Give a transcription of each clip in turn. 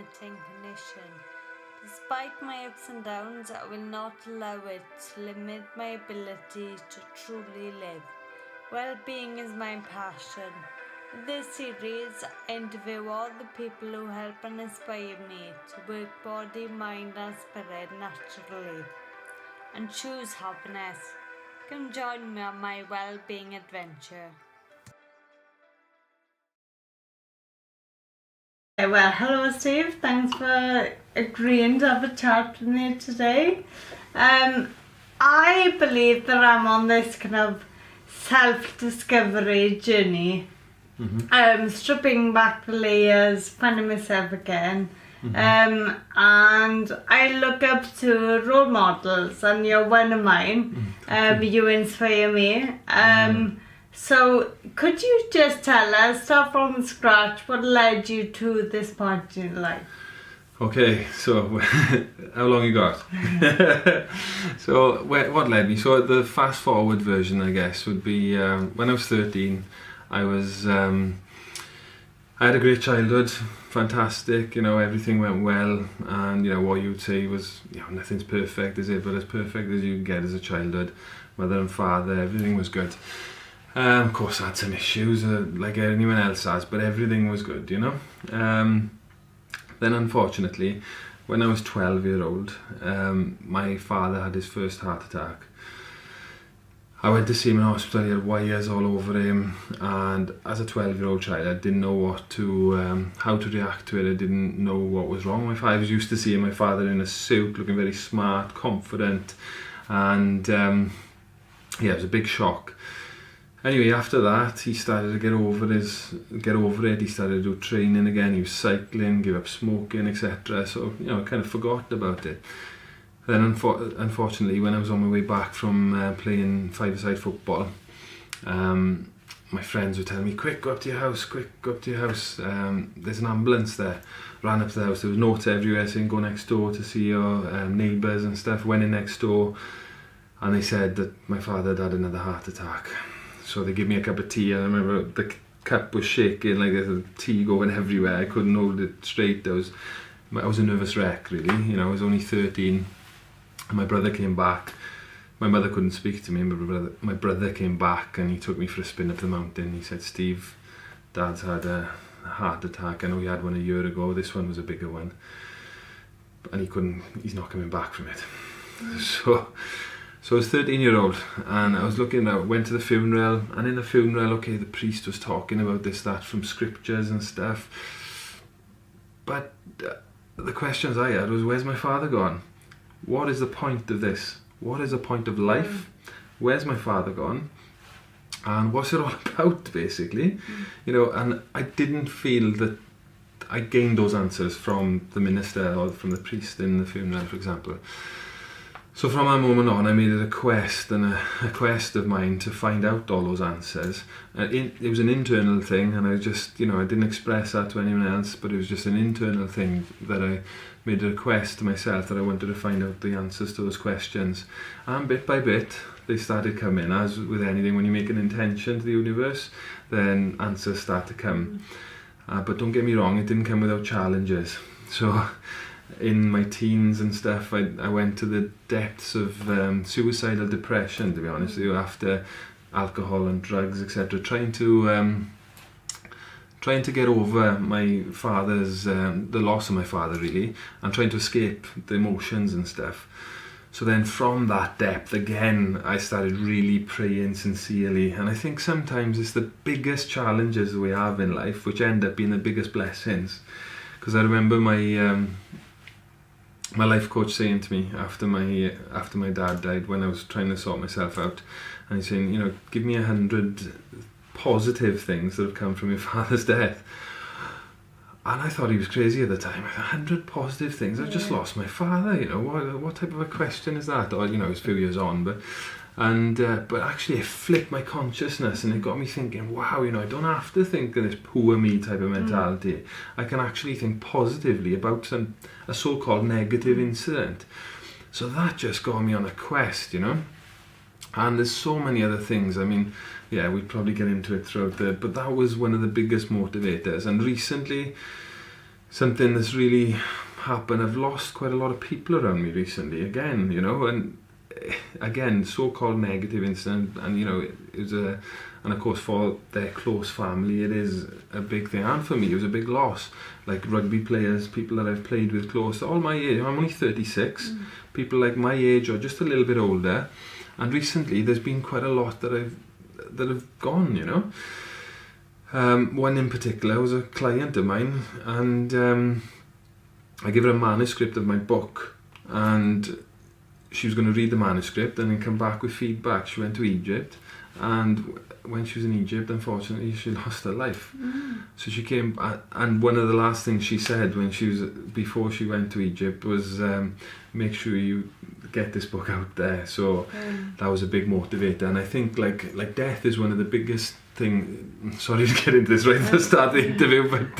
limiting condition. Despite my ups and downs, I will not allow it to limit my ability to truly live. Well-being is my passion. In this series, I interview all the people who help and inspire me to work body, mind and spirit naturally and choose happiness. Come join me on my well-being adventure. Well, hello Steve, thanks for agreeing to have a chat with me today. I believe that I'm on this kind of self-discovery journey, stripping back the layers, finding myself again. And I look up to role models, and you're one of mine. You inspire me. So could you just tell us, start from scratch, what led you to this point in your life? Okay, so how long you got? So what led me? So the fast forward version, I guess, would be when I was 13. I had a great childhood, fantastic, everything went well, and what you'd say was, nothing's perfect, is it? But as perfect as you get as a childhood, mother and father, everything was good. Of course I had some issues, like anyone else has, but everything was good, Then unfortunately, when I was 12-year-old, my father had his first heart attack. I went to see him in hospital, he had wires all over him, and as a 12-year-old child I didn't know how to react to it. I didn't know what was wrong. I was used to seeing my father in a suit, looking very smart, confident, and it was a big shock. Anyway, after that, he started to get over it. He started to do training again. He was cycling, gave up smoking, etc. So, I kind of forgot about it. Then, unfortunately, when I was on my way back from playing five-a-side football, my friends were telling me, quick, go up to your house, there's an ambulance there. Ran up to the house, there was notes everywhere saying, go next door to see your neighbours and stuff. Went in next door, and they said that my father had another heart attack. So they gave me a cup of tea, and I remember the cup was shaking, like there's tea going everywhere. I couldn't hold it straight. I was a nervous wreck, really. I was only 13. And my brother came back. My mother couldn't speak to me. My brother came back, and he took me for a spin up the mountain. He said, Steve, Dad's had a heart attack. I know he had one a year ago. This one was a bigger one. And he's not coming back from it. So I was 13-year-old, and I was went to the funeral, and in the funeral, the priest was talking about this, that, from scriptures and stuff. But the questions I had was, where's my father gone? What is the point of this? What is the point of life? Where's my father gone? And what's it all about, basically? And I didn't feel that I gained those answers from the minister or from the priest in the funeral, for example. So from that moment on, I made it a quest of mine to find out all those answers. It was an internal thing, and I just, I didn't express that to anyone else, but it was just an internal thing that I made a quest to myself, that I wanted to find out the answers to those questions. And bit by bit, they started coming. As with anything, when you make an intention to the universe, then answers start to come. But don't get me wrong, it didn't come without challenges. So in my teens and stuff, I went to the depths of suicidal depression, to be honest with you, after alcohol and drugs, etc. Trying to get over my father's, the loss of my father, really, and trying to escape the emotions and stuff. So then from that depth, again, I started really praying sincerely. And I think sometimes it's the biggest challenges we have in life which end up being the biggest blessings. Because I remember my life coach saying to me after my dad died, when I was trying to sort myself out, and he's saying, give me 100 positive things that have come from your father's death. And I thought he was crazy at the time. 100 positive things. I've just lost my father. What type of a question is that? Or it was a few years on, but actually it flipped my consciousness, and it got me thinking, wow, I don't have to think of this poor me type of mentality. I can actually think positively about a so-called negative incident. So that just got me on a quest, And there's so many other things. I mean, yeah, we'd probably get into it throughout but that was one of the biggest motivators. And recently, something that's really happened. I've lost quite a lot of people around me recently again, you know, and again, so-called negative incident, and you know, it was and of course for their close family it is a big thing, and for me it was a big loss. Like rugby players, people that I've played with close, all my age, I'm only 36, people like my age or just a little bit older, and recently there's been quite a lot that have gone, you know. One in particular was a client of mine, and I gave her a manuscript of my book, and she was going to read the manuscript and then come back with feedback. She went to Egypt, and when she was in Egypt, unfortunately, she lost her life. So she came, and one of the last things she said before she went to Egypt was, make sure you get this book out there. So that was a big motivator, and I think like death is one of the biggest thing. Sorry to get into this right at the start of the interview, but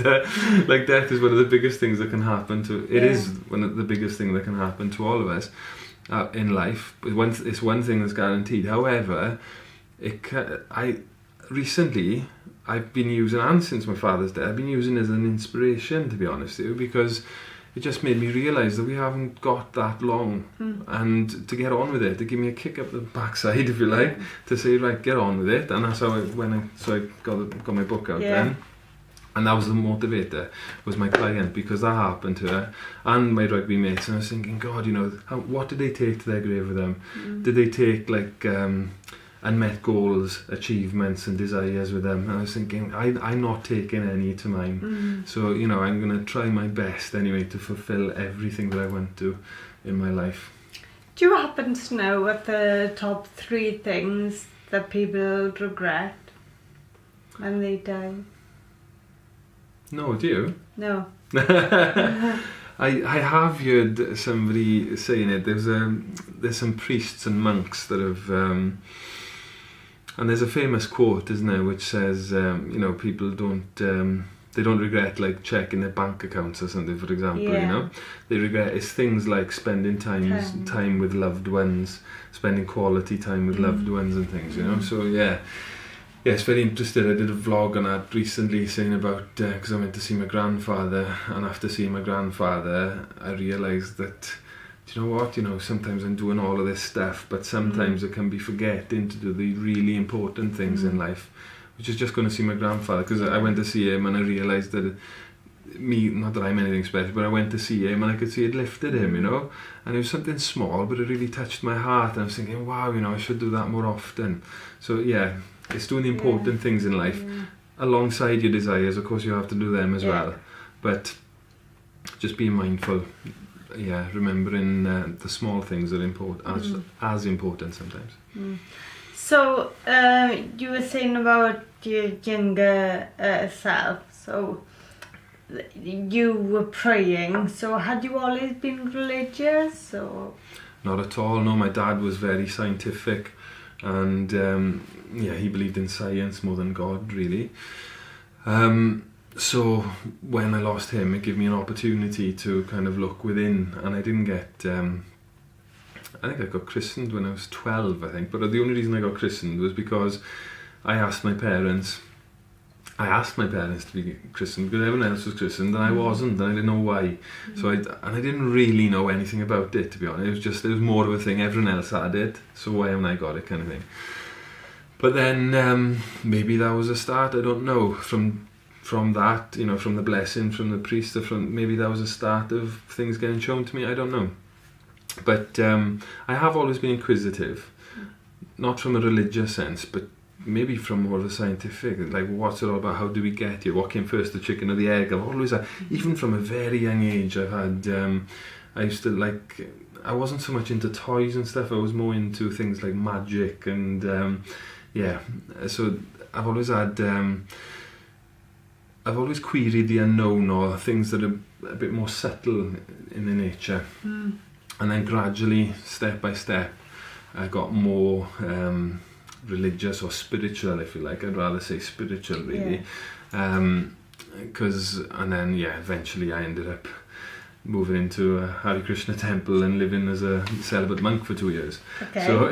like death is one of the biggest things that can happen to. It is one of the biggest things that can happen to all of us in life. It's one thing that's guaranteed. However, recently I've been using, and since my father's death, I've been using it as an inspiration, to be honest with you, because it just made me realise that we haven't got that long, and to get on with it, to give me a kick up the backside, if you like, to say, right, get on with it. And that's how I got my book out then. And that was the motivator, was my client, because that happened to her and my rugby mates. And I was thinking, God, you know, what did they take to their grave with them? Did they take like unmet goals, achievements and desires with them? And I was thinking, I'm not taking any to mine. So, you know, I'm going to try my best anyway to fulfill everything that I want to in my life. Do you happen to know what the top 3 things that people regret when they die? No, do you? No. I have heard somebody saying it. There's some priests and monks that have, and there's a famous quote, isn't there, which says, you know, people they don't regret like checking their bank accounts or something, for example. You know, they regret it's things like spending time with loved ones, spending quality time with loved ones and things. You know, so yeah. Yes, very interested. I did a vlog on that recently, saying about, because I went to see my grandfather, and after seeing my grandfather, I realised that, do you know what, you know, sometimes I'm doing all of this stuff, but sometimes I can be forgetting to do the really important things in life, which is just going to see my grandfather, because I went to see him and I realised that not that I'm anything special, but I went to see him and I could see it lifted him, you know, and it was something small, but it really touched my heart, and I was thinking, wow, you know, I should do that more often. So yeah, it's doing the important things in life alongside your desires. Of course, you have to do them as well, but just being mindful. Yeah, remembering the small things are important, as important sometimes. So you were saying about your younger self. So you were praying. So had you always been religious, or? Not at all. No, my dad was very scientific. And he believed in science more than God, really. So when I lost him, it gave me an opportunity to kind of look within, and I didn't get, I think I got christened when I was 12, I think, but the only reason I got christened was because I asked my parents to be christened, because everyone else was christened and I wasn't, and I didn't know why. So I didn't really know anything about it, to be honest. It was more of a thing, everyone else had it, so why haven't I got it, kind of thing. But then maybe that was a start, I don't know, from that, you know, from the blessing from the priest, maybe that was a start of things getting shown to me, I don't know. But I have always been inquisitive, not from a religious sense, but maybe from more of a scientific, like what's it all about, how do we get here, what came first, the chicken or the egg? I've always had, even from a very young age, I've had, I used to like, I wasn't so much into toys and stuff, I was more into things like magic and so I've always had, I've always queried the unknown, or things that are a bit more subtle in their nature. And then gradually, step by step, I got more religious or spiritual, if you like. I'd rather say spiritual, really. And then eventually I ended up moving into a Hare Krishna temple and living as a celibate monk for 2 years. Okay. So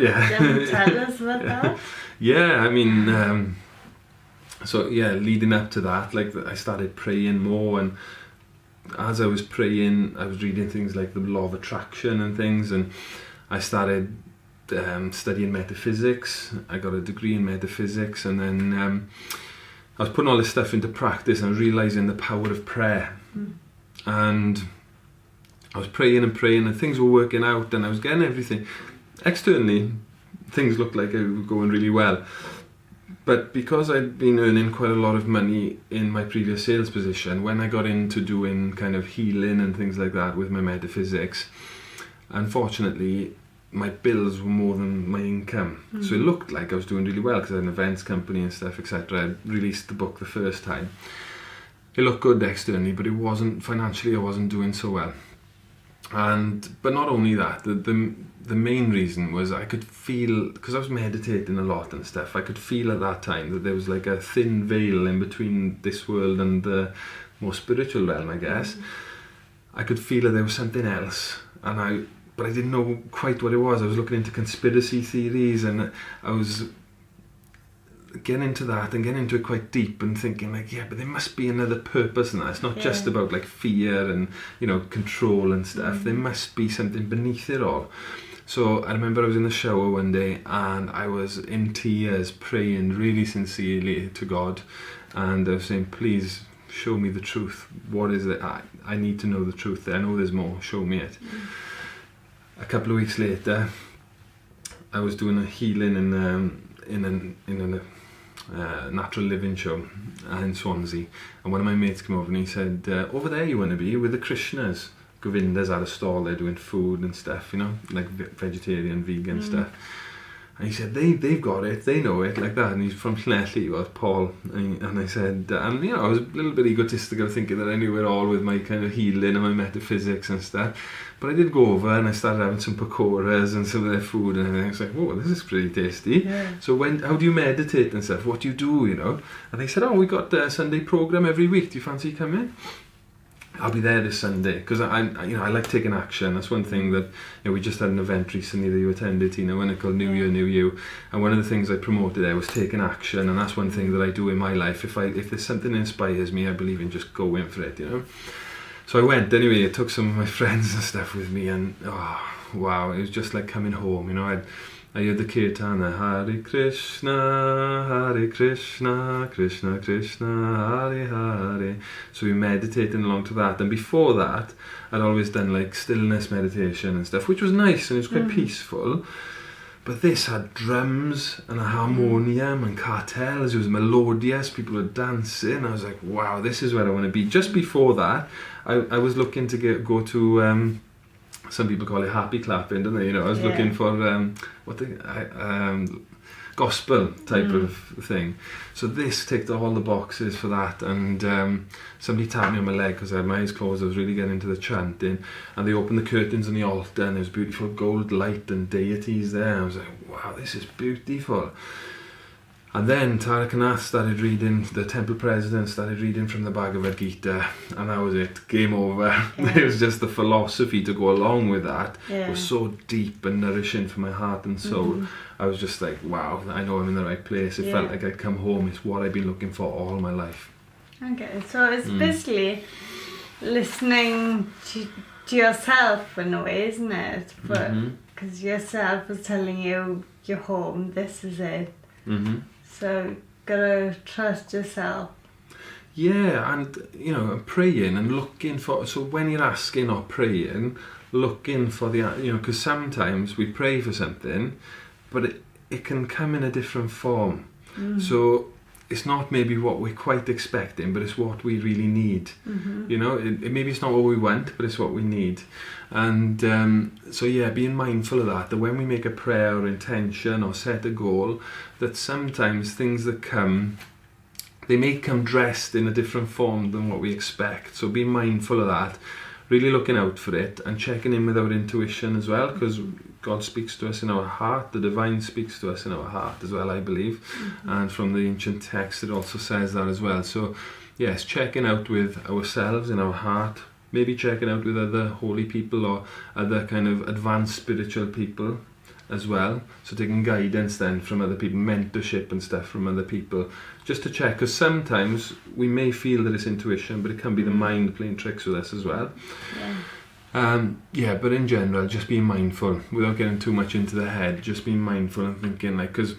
Tell us about that. Yeah, I mean, leading up to that, like I started praying more, and as I was praying, I was reading things like the law of attraction and things, and I started studying metaphysics. I got a degree in metaphysics, and then I was putting all this stuff into practice and realising the power of prayer. And I was praying and things were working out, and I was getting everything. Externally, things looked like they were going really well. But because I'd been earning quite a lot of money in my previous sales position, when I got into doing kind of healing and things like that with my metaphysics, unfortunately, my bills were more than my income. So it looked like I was doing really well because I had an events company and stuff, etc. I released the book the first time. It looked good externally, but it wasn't, financially I wasn't doing so well. But not only that, the main reason was I could feel, because I was meditating a lot and stuff, I could feel at that time that there was like a thin veil in between this world and the more spiritual realm, I guess. I could feel that there was something else, but I didn't know quite what it was. I was looking into conspiracy theories, and I was getting into that and getting into it quite deep and thinking like, yeah, but there must be another purpose in that. It's not just about like fear and, you know, control and stuff. There must be something beneath it all. So I remember I was in the shower one day and I was in tears praying really sincerely to God, and I was saying, please show me the truth. What is it? I need to know the truth. I know there's more. Show me it. A couple of weeks later, I was doing a healing in a natural living show in Swansea, and one of my mates came over and he said, over there you want to be with the Krishnas. Govinda's had a stall there doing food and stuff, you know, like vegetarian, vegan stuff. And he said, they've got it, they know it, like that. And he's from Llanelli, he was, Paul. And I said, and you know, I was a little bit egotistical thinking that I knew it all with my kind of healing and my metaphysics and stuff. But I did go over and I started having some pakoras and some of their food and everything. I was like, whoa, this is pretty tasty. Yeah. So how do you meditate and stuff? What do you do, you know? And they said, oh, we got a Sunday program every week. Do you fancy coming? I'll be there this Sunday, because I like taking action. That's one thing that, you know, we just had an event recently that you attended, Tina, when it called New Year, New You, and one of the things I promoted there was taking action, and that's one thing that I do in my life. If there's something that inspires me, I believe in just going for it, you know. So I went anyway. I took some of my friends and stuff with me, and oh wow, it was just like coming home, you know. I heard the kirtana, Hare Krishna, Krishna Krishna, Hare Hare. So we meditating along to that. And before that, I'd always done like stillness meditation and stuff, which was nice and it was quite peaceful. But this had drums and a harmonium and cartels. It was melodious. People were dancing. I was like, wow, this is where I want to be. Just before that, I was looking to go to... some people call it happy clapping, don't they? You know, I was looking for gospel type of thing. So this ticked all the boxes for that. And somebody tapped me on my leg because I had my eyes closed. I was really getting into the chanting, and they opened the curtains on the altar, and there was beautiful gold light and deities there. I was like, wow, this is beautiful. And then Tarakanath started reading, the temple president started reading from the Bhagavad Gita, and that was it, game over. Yeah. It was just the philosophy to go along with that. It was so deep and nourishing for my heart and soul. I was just like, wow, I know I'm in the right place. It felt like I'd come home. It's what I've been looking for all my life. Okay, so it's basically listening to yourself in a way, isn't it? But because yourself is telling you, you're home, this is it. So, gotta trust yourself. Yeah, and, you know, praying and looking for... So when you're asking or praying, looking for the... You know, because sometimes we pray for something, but it can come in a different form. So it's not maybe what we're quite expecting, but it's what we really need. You know, maybe it's not what we want, but it's what we need. And so yeah, being mindful of that when we make a prayer or intention or set a goal, that sometimes things that come, they may come dressed in a different form than what we expect. So being mindful of that, really looking out for it and checking in with our intuition as well, because God speaks to us in our heart, the divine speaks to us in our heart as well, I believe. And from the ancient text it also says that as well. So yes, checking out with ourselves in our heart, maybe checking out with other holy people or other kind of advanced spiritual people, as well. So taking guidance then from other people, mentorship and stuff from other people, just to check, because sometimes we may feel that it's intuition, but it can be the mind playing tricks with us as well. But in general, just being mindful without getting too much into the head, just being mindful and thinking, like, because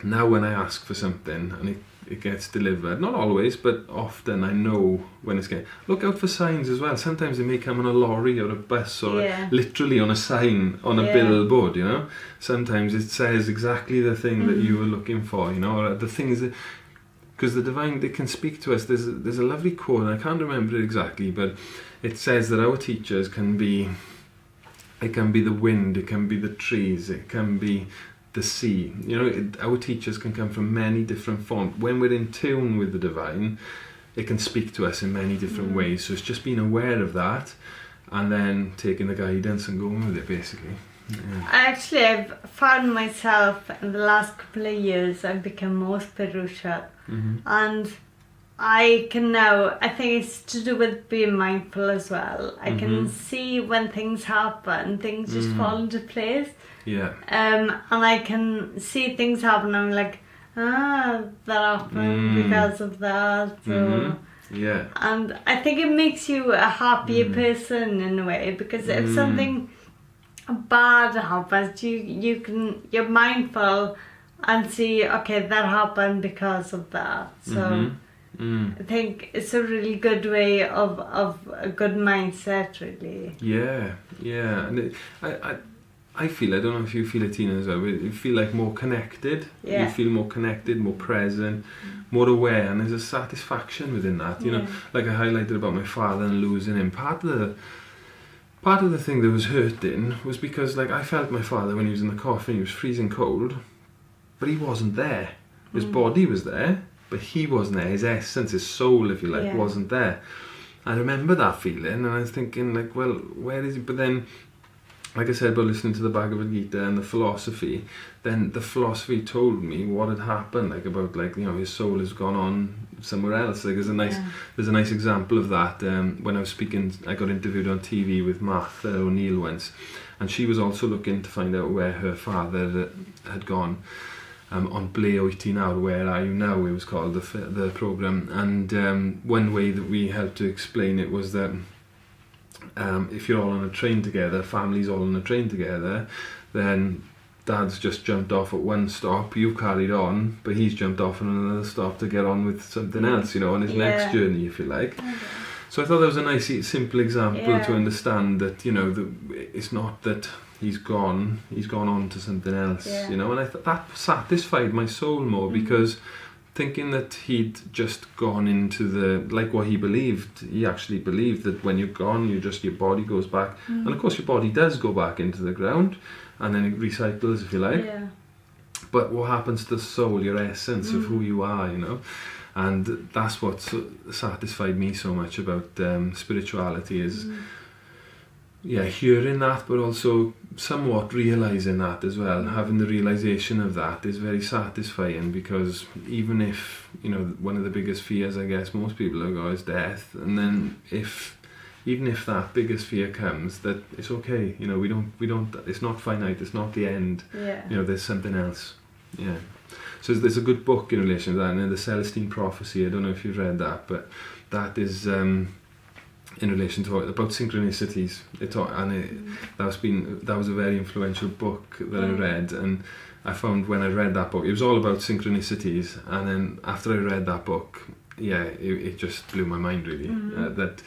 now when I ask for something and it gets delivered, not always, but often I know when it's getting, look out for signs as well. Sometimes they may come on a lorry or a bus or literally on a sign on a billboard, you know. Sometimes it says exactly the thing that you were looking for, you know, or the things that, because the divine, they can speak to us. There's a lovely quote, and I can't remember it exactly, but it says that our teachers can be, it can be the wind, it can be the trees, it can be the sea. You know, our teachers can come from many different forms. When we're in tune with the divine, it can speak to us in many different ways. So it's just being aware of that, and then taking the guidance and going with it, basically. I've found myself in the last couple of years, I've become more spiritual, and I can now, I think it's to do with being mindful as well. I can see when things happen, things just fall into place. And I can see things happen, I'm like, that happened because of that. So, and I think it makes you a happier person in a way, because if something bad happens, you're mindful and see, okay, that happened because of that. So I think it's a really good way of a good mindset, really. And I feel, I don't know if you feel it, Tina, as well, but you feel like more connected. You feel more connected, more present, more aware, and there's a satisfaction within that. You know, like I highlighted about my father and losing him. Part of the thing that was hurting was because, like, I felt my father when he was in the coffin, he was freezing cold, but he wasn't there. His body was there, but he wasn't there. His essence, his soul, if you like, wasn't there. I remember that feeling, and I was thinking, like, well, where is he? But then, like I said about listening to the Bhagavad Gita and the philosophy, then the philosophy told me what had happened, like about, like, you know, his soul has gone on somewhere else. Like there's a nice example of that. When I was speaking, I got interviewed on TV with Martha O'Neill once, and she was also looking to find out where her father had gone. On Ble Wyt Ti Nawr, Where Are You Now, it was called, the programme. And one way that we had to explain it was that if you're all on a train together, families all on a train together, then Dad's just jumped off at one stop, you've carried on, but he's jumped off on another stop to get on with something else, you know, on his next journey, if you like. So I thought that was a nice, simple example to understand that, you know, it's not that he's gone on to something else, you know, and I thought that satisfied my soul more, because thinking that he'd just gone into like what he believed, he actually believed that when you're gone, your body goes back, and of course your body does go back into the ground, and then it recycles, if you like. But what happens to the soul, your essence of who you are, you know? And that's what satisfied me so much about spirituality is, hearing that, but also somewhat realising that as well. Having the realisation of that is very satisfying, because even if, you know, one of the biggest fears I guess most people have got is death, and then even if that biggest fear comes, that it's okay, you know, we don't, it's not finite, it's not the end, you know, there's something else. So there's a good book in relation to that, and The Celestine Prophecy, I don't know if you've read that, but that is in relation to about synchronicities. That was a very influential book that I read, and I found when I read that book, it was all about synchronicities, and then after I read that book, it just blew my mind, really. That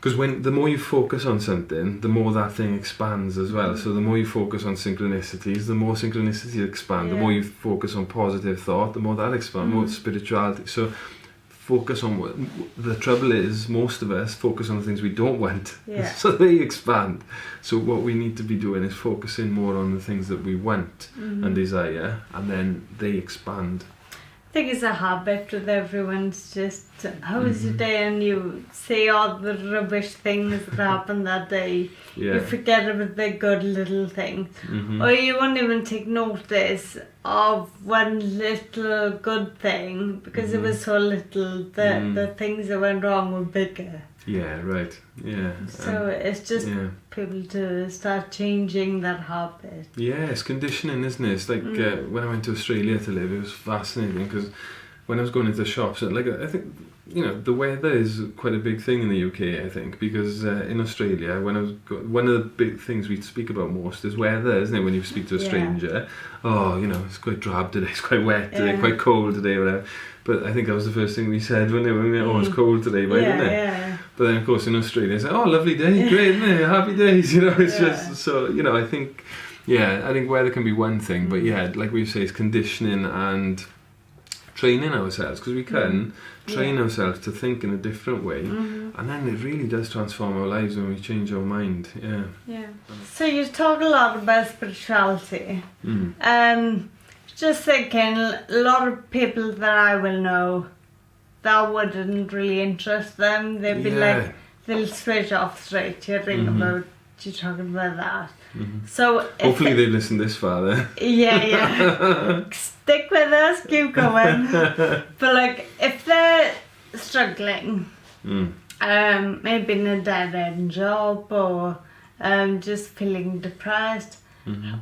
because the more you focus on something, the more that thing expands as well. So the more you focus on synchronicities, the more synchronicities expand. The more you focus on positive thought, the more that expands, more spirituality. So focus on the trouble is, most of us focus on the things we don't want, so they expand. So what we need to be doing is focusing more on the things that we want and desire, and then they expand. I think it's a habit with everyone's just, how was your day, and you say all the rubbish things that happened that day. You forget about the good little things. Or you won't even take notice of one little good thing, because it was so little that the things that went wrong were bigger. Yeah, right. Yeah. So it's just people to start changing that habit. Yeah, it's conditioning, isn't it? It's like when I went to Australia to live, it was fascinating because when I was going into shops, like I think, the weather is quite a big thing in the UK, I think, because in Australia, when I was one of the big things we speak about most is weather, isn't it? When you speak to a stranger, it's quite drab today, it's quite wet today, quite cold today, whatever. But I think that was the first thing we said when it's cold today, wasn't it? Yeah. But then, of course, in Australia, it's like, oh, lovely day, great, isn't it? Happy days, it's just, so, I think, I think weather can be one thing, but like we say, it's conditioning and training ourselves, because we can train ourselves to think in a different way, and then it really does transform our lives when we change our mind. So you talk a lot about spirituality. Just thinking, a lot of people that I will know, that wouldn't really interest them. They'd be like, they'll switch off straight. You're talking about that. So hopefully they listen this far then. Stick with us, keep going. But like, if they're struggling, maybe in a dead-end job or just feeling depressed,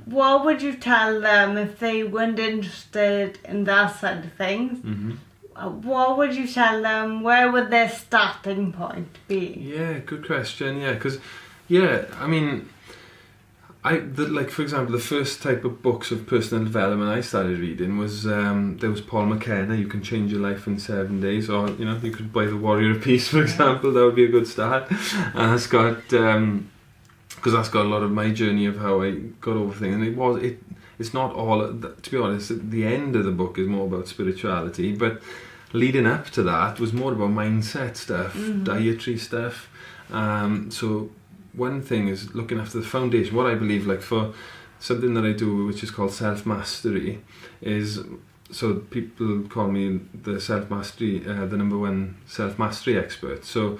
what would you tell them if they weren't interested in that side of things? What would you tell them? Where would their starting point be? Yeah, good question. Yeah, because I mean, for example, the first type of books of personal development I started reading was there was Paul McKenna, You Can Change Your Life in 7 Days, or you could buy The Warrior of Peace, for example. That would be a good start. And it's got because that's got a lot of my journey of how I got over things, and it's not all, to be honest, the end of the book is more about spirituality, but leading up to that was more about mindset stuff, dietary stuff. So one thing is looking after the foundation. What I believe, like for something that I do, which is called self-mastery, is, so people call me the self-mastery, the number one self-mastery expert. So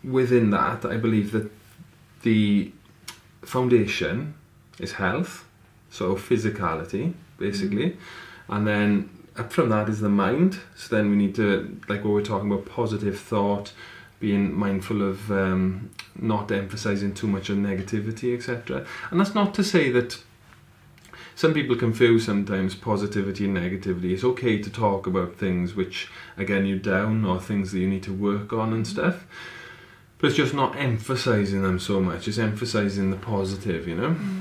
within that, I believe that the foundation is health, so physicality, basically. And then up from that is the mind. So then we need to, like what we're talking about, positive thought, being mindful of not emphasizing too much on negativity, etc. And that's not to say that some people confuse sometimes positivity and negativity. It's okay to talk about things which, again, you're down or things that you need to work on and stuff. But it's just not emphasising them so much. It's emphasising the positive,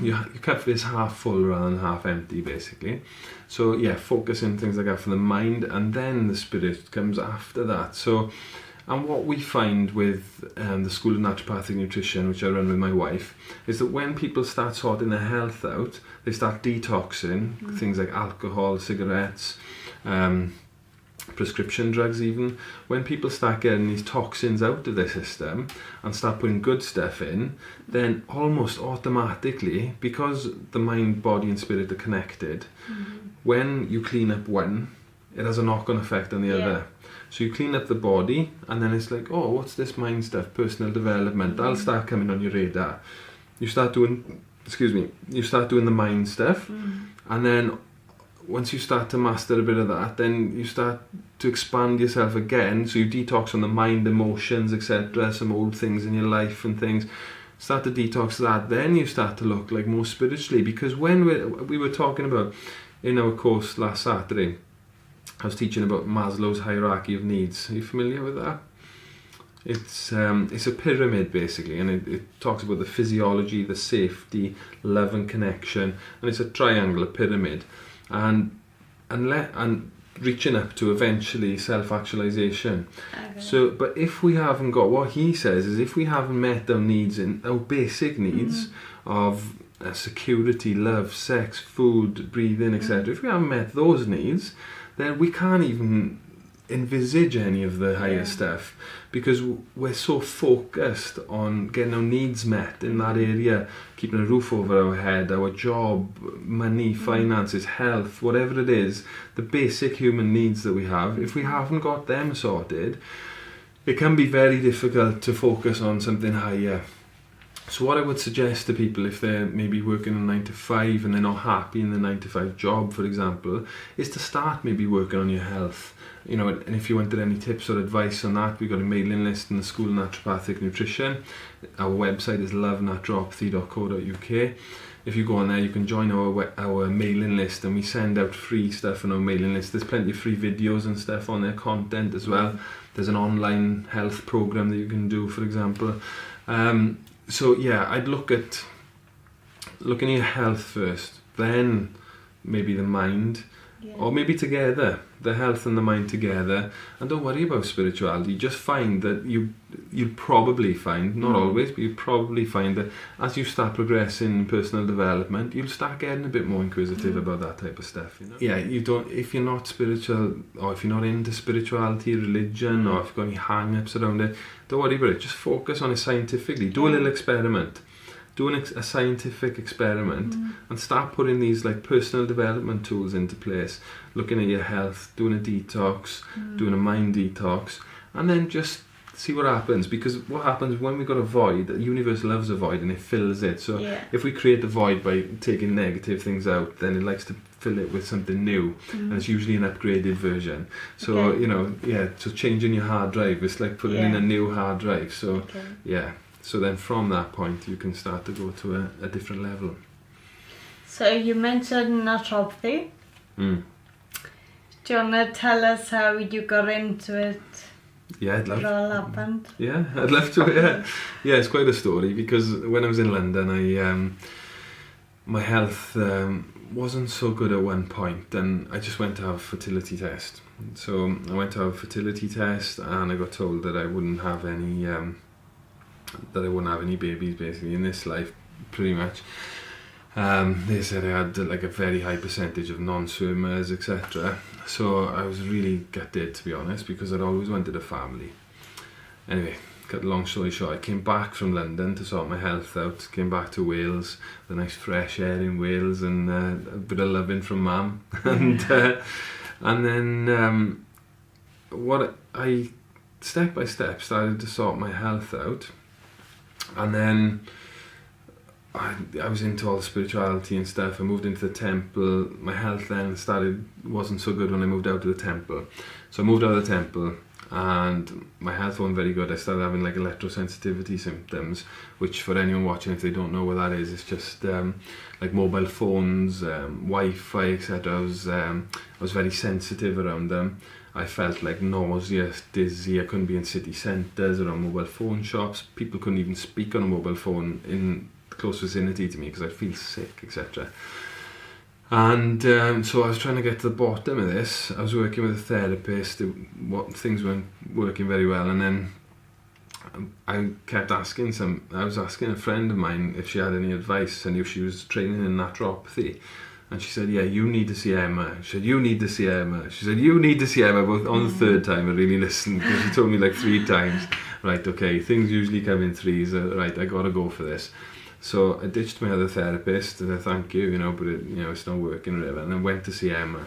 Your cup is half full rather than half empty, basically. So, focusing things like that for the mind, and then the spirit comes after that. So, and what we find with the School of Naturopathic Nutrition, which I run with my wife, is that when people start sorting their health out, they start detoxing things like alcohol, cigarettes, prescription drugs even. When people start getting these toxins out of their system and start putting good stuff in, then almost automatically, because the mind, body and spirit are connected, when you clean up one, it has a knock-on effect on the other. So you clean up the body, and then it's like, oh, what's this mind stuff, personal development, that'll start coming on your radar. You start doing the mind stuff, and then once you start to master a bit of that, then you start to expand yourself again. So you detox on the mind, emotions, etc., some old things in your life and things. Start to detox that. Then you start to look like more spiritually. Because when we were talking about, in our course last Saturday, I was teaching about Maslow's hierarchy of needs. Are you familiar with that? It's a pyramid, basically, and it talks about the physiology, the safety, love and connection, and it's a triangular pyramid. And reaching up to eventually self-actualization. Okay. So, but if we haven't got, what he says is, if we haven't met our needs, our basic needs of security, love, sex, food, breathing, etc., if we haven't met those needs, then we can't even envisage any of the higher stuff, because we're so focused on getting our needs met in that area, keeping a roof over our head, our job, money, finances, health, whatever it is, the basic human needs that we have. If we haven't got them sorted, it can be very difficult to focus on something higher. So what I would suggest to people, if they're maybe working a 9 to 5 and they're not happy in the 9 to 5 job, for example, is to start maybe working on your health. You know, and if you wanted any tips or advice on that, we've got a mailing list in the School of Naturopathic Nutrition. Our website is lovenaturopathy.co.uk. If you go on there, you can join our mailing list, and we send out free stuff on our mailing list. There's plenty of free videos and stuff on there, content as well. There's an online health program that you can do, for example. So yeah, I'd look at your health first, then maybe the mind, or maybe together, the health and the mind together, and don't worry about spirituality. Just find that you'll probably find, not always, but you'll probably find that as you start progressing in personal development, you'll start getting a bit more inquisitive about that type of stuff. You know? Yeah, if you're not spiritual, or if you're not into spirituality, religion, or if you've got any hang-ups around it, don't worry about it. Just focus on it scientifically. Do a little experiment. Do a scientific experiment and start putting these like personal development tools into place. Looking at your health, doing a detox, doing a mind detox, and then just see what happens. Because what happens when we've got a void, the universe loves a void and it fills it. So if we create the void by taking negative things out, then it likes to fill it with something new, and it's usually an upgraded version. So so changing your hard drive, it's like putting in a new hard drive. So so then from that point you can start to go to a different level. So you mentioned naturopathy. Do you want to tell us how you got into it? Yeah, I'd love to. What all happened? Yeah, I'd love to. Yeah, it's quite a story, because when I was in London, my health wasn't so good at one point, and I just went to have a fertility test. So I went to have a fertility test, and I got told that I wouldn't have any babies basically in this life, pretty much. They said I had like a very high percentage of non-swimmers, etc. So I was really gutted, to be honest, because I'd always wanted a family. Anyway, cut a long story short, I came back from London to sort my health out, came back to Wales, the nice fresh air in Wales, and a bit of loving from Mum. And then what I step by step started to sort my health out. And then I was into all the spirituality and stuff. I moved into the temple. My health then wasn't so good when I moved out of the temple. So I moved out of the temple, and my health wasn't very good. I started having like electrosensitivity symptoms, which for anyone watching, if they don't know what that is, it's just like mobile phones, Wi-Fi, etc. I was very sensitive around them. I felt like nauseous, dizzy. I couldn't be in city centres or on mobile phone shops. People couldn't even speak on a mobile phone in close vicinity to me because I'd feel sick, etc. And so I was trying to get to the bottom of this. I was working with a therapist. Things weren't working very well, and then I kept asking I was asking a friend of mine if she had any advice. I knew she was training in naturopathy. And she said, yeah, you need to see Emma. She said, you need to see Emma. She said, you need to see Emma. But on the third time, I really listened, because she told me like 3 times. Right, okay, things usually come in threes. Right, I got to go for this. So I ditched my other therapist, and I thank you, but it's not working, whatever. And I went to see Emma.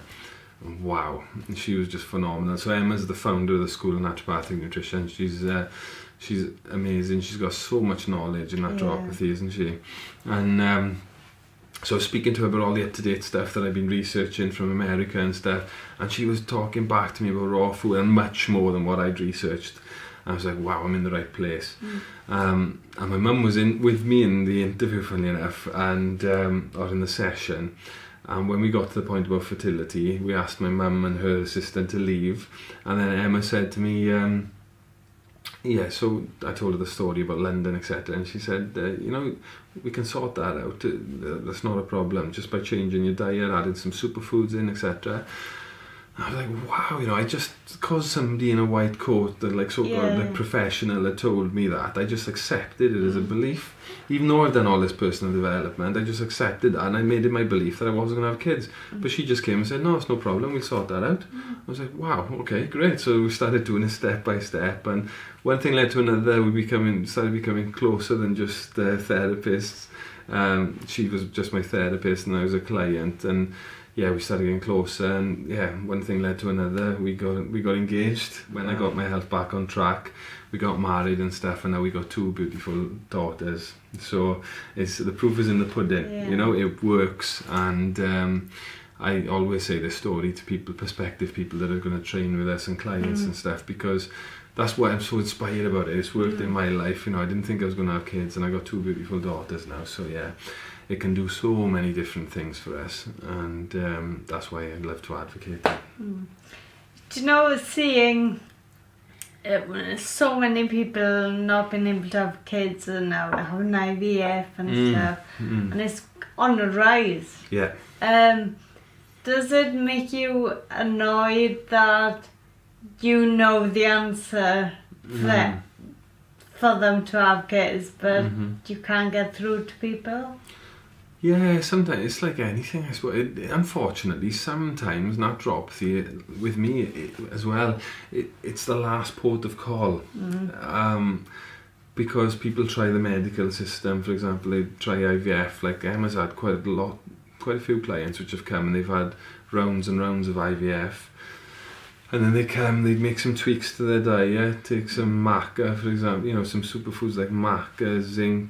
And wow, she was just phenomenal. So Emma's the founder of the School of Naturopathic Nutrition. She's amazing. She's got so much knowledge in naturopathy, isn't she? And so I was speaking to her about all the up-to-date stuff that I've been researching from America and stuff, and she was talking back to me about raw food and much more than what I'd researched. And I was like, wow, I'm in the right place. And my mum was in with me in the interview, funny enough, and or in the session. And when we got to the point about fertility, we asked my mum and her assistant to leave, and then Emma said to me, so I told her the story about London, etc. And she said, we can sort that out. That's not a problem. Just by changing your diet, adding some superfoods in, etc. I was like, wow, I just, because somebody in a white coat, that like so-called like professional, had told me that, I just accepted it as a belief. Even though I've done all this personal development, I just accepted that, and I made it my belief that I wasn't going to have kids. But she just came and said, no, it's no problem, we'll sort that out. I was like, wow, okay, great. So we started doing it step by step, and one thing led to another. We started becoming closer than just therapists. She was just my therapist, and I was a client, and yeah, we started getting closer, and yeah, one thing led to another. We got engaged when I got my health back on track. We got married and stuff, and now we got 2 beautiful daughters. So the proof is in the pudding. Yeah. You know, it works. And I always say this story to people, prospective people that are going to train with us and clients and stuff, because that's why I'm so inspired about it. It's worked in my life. You know, I didn't think I was going to have kids, and I got 2 beautiful daughters now. So yeah, it can do so many different things for us, and that's why I love to advocate it. Do you know, seeing so many people not being able to have kids and now having IVF and stuff, and it's on the rise. Yeah. Does it make you annoyed that you know the answer for them to have kids, but you can't get through to people? Yeah, sometimes it's like anything, I suppose. Unfortunately, sometimes naturopathy, with me as well, it's the last port of call. Because people try the medical system, for example, they try IVF. Like Emma's had quite a few clients which have come and they've had rounds and rounds of IVF. And then they make some tweaks to their diet, take some maca, for example, you know, some superfoods like maca, zinc,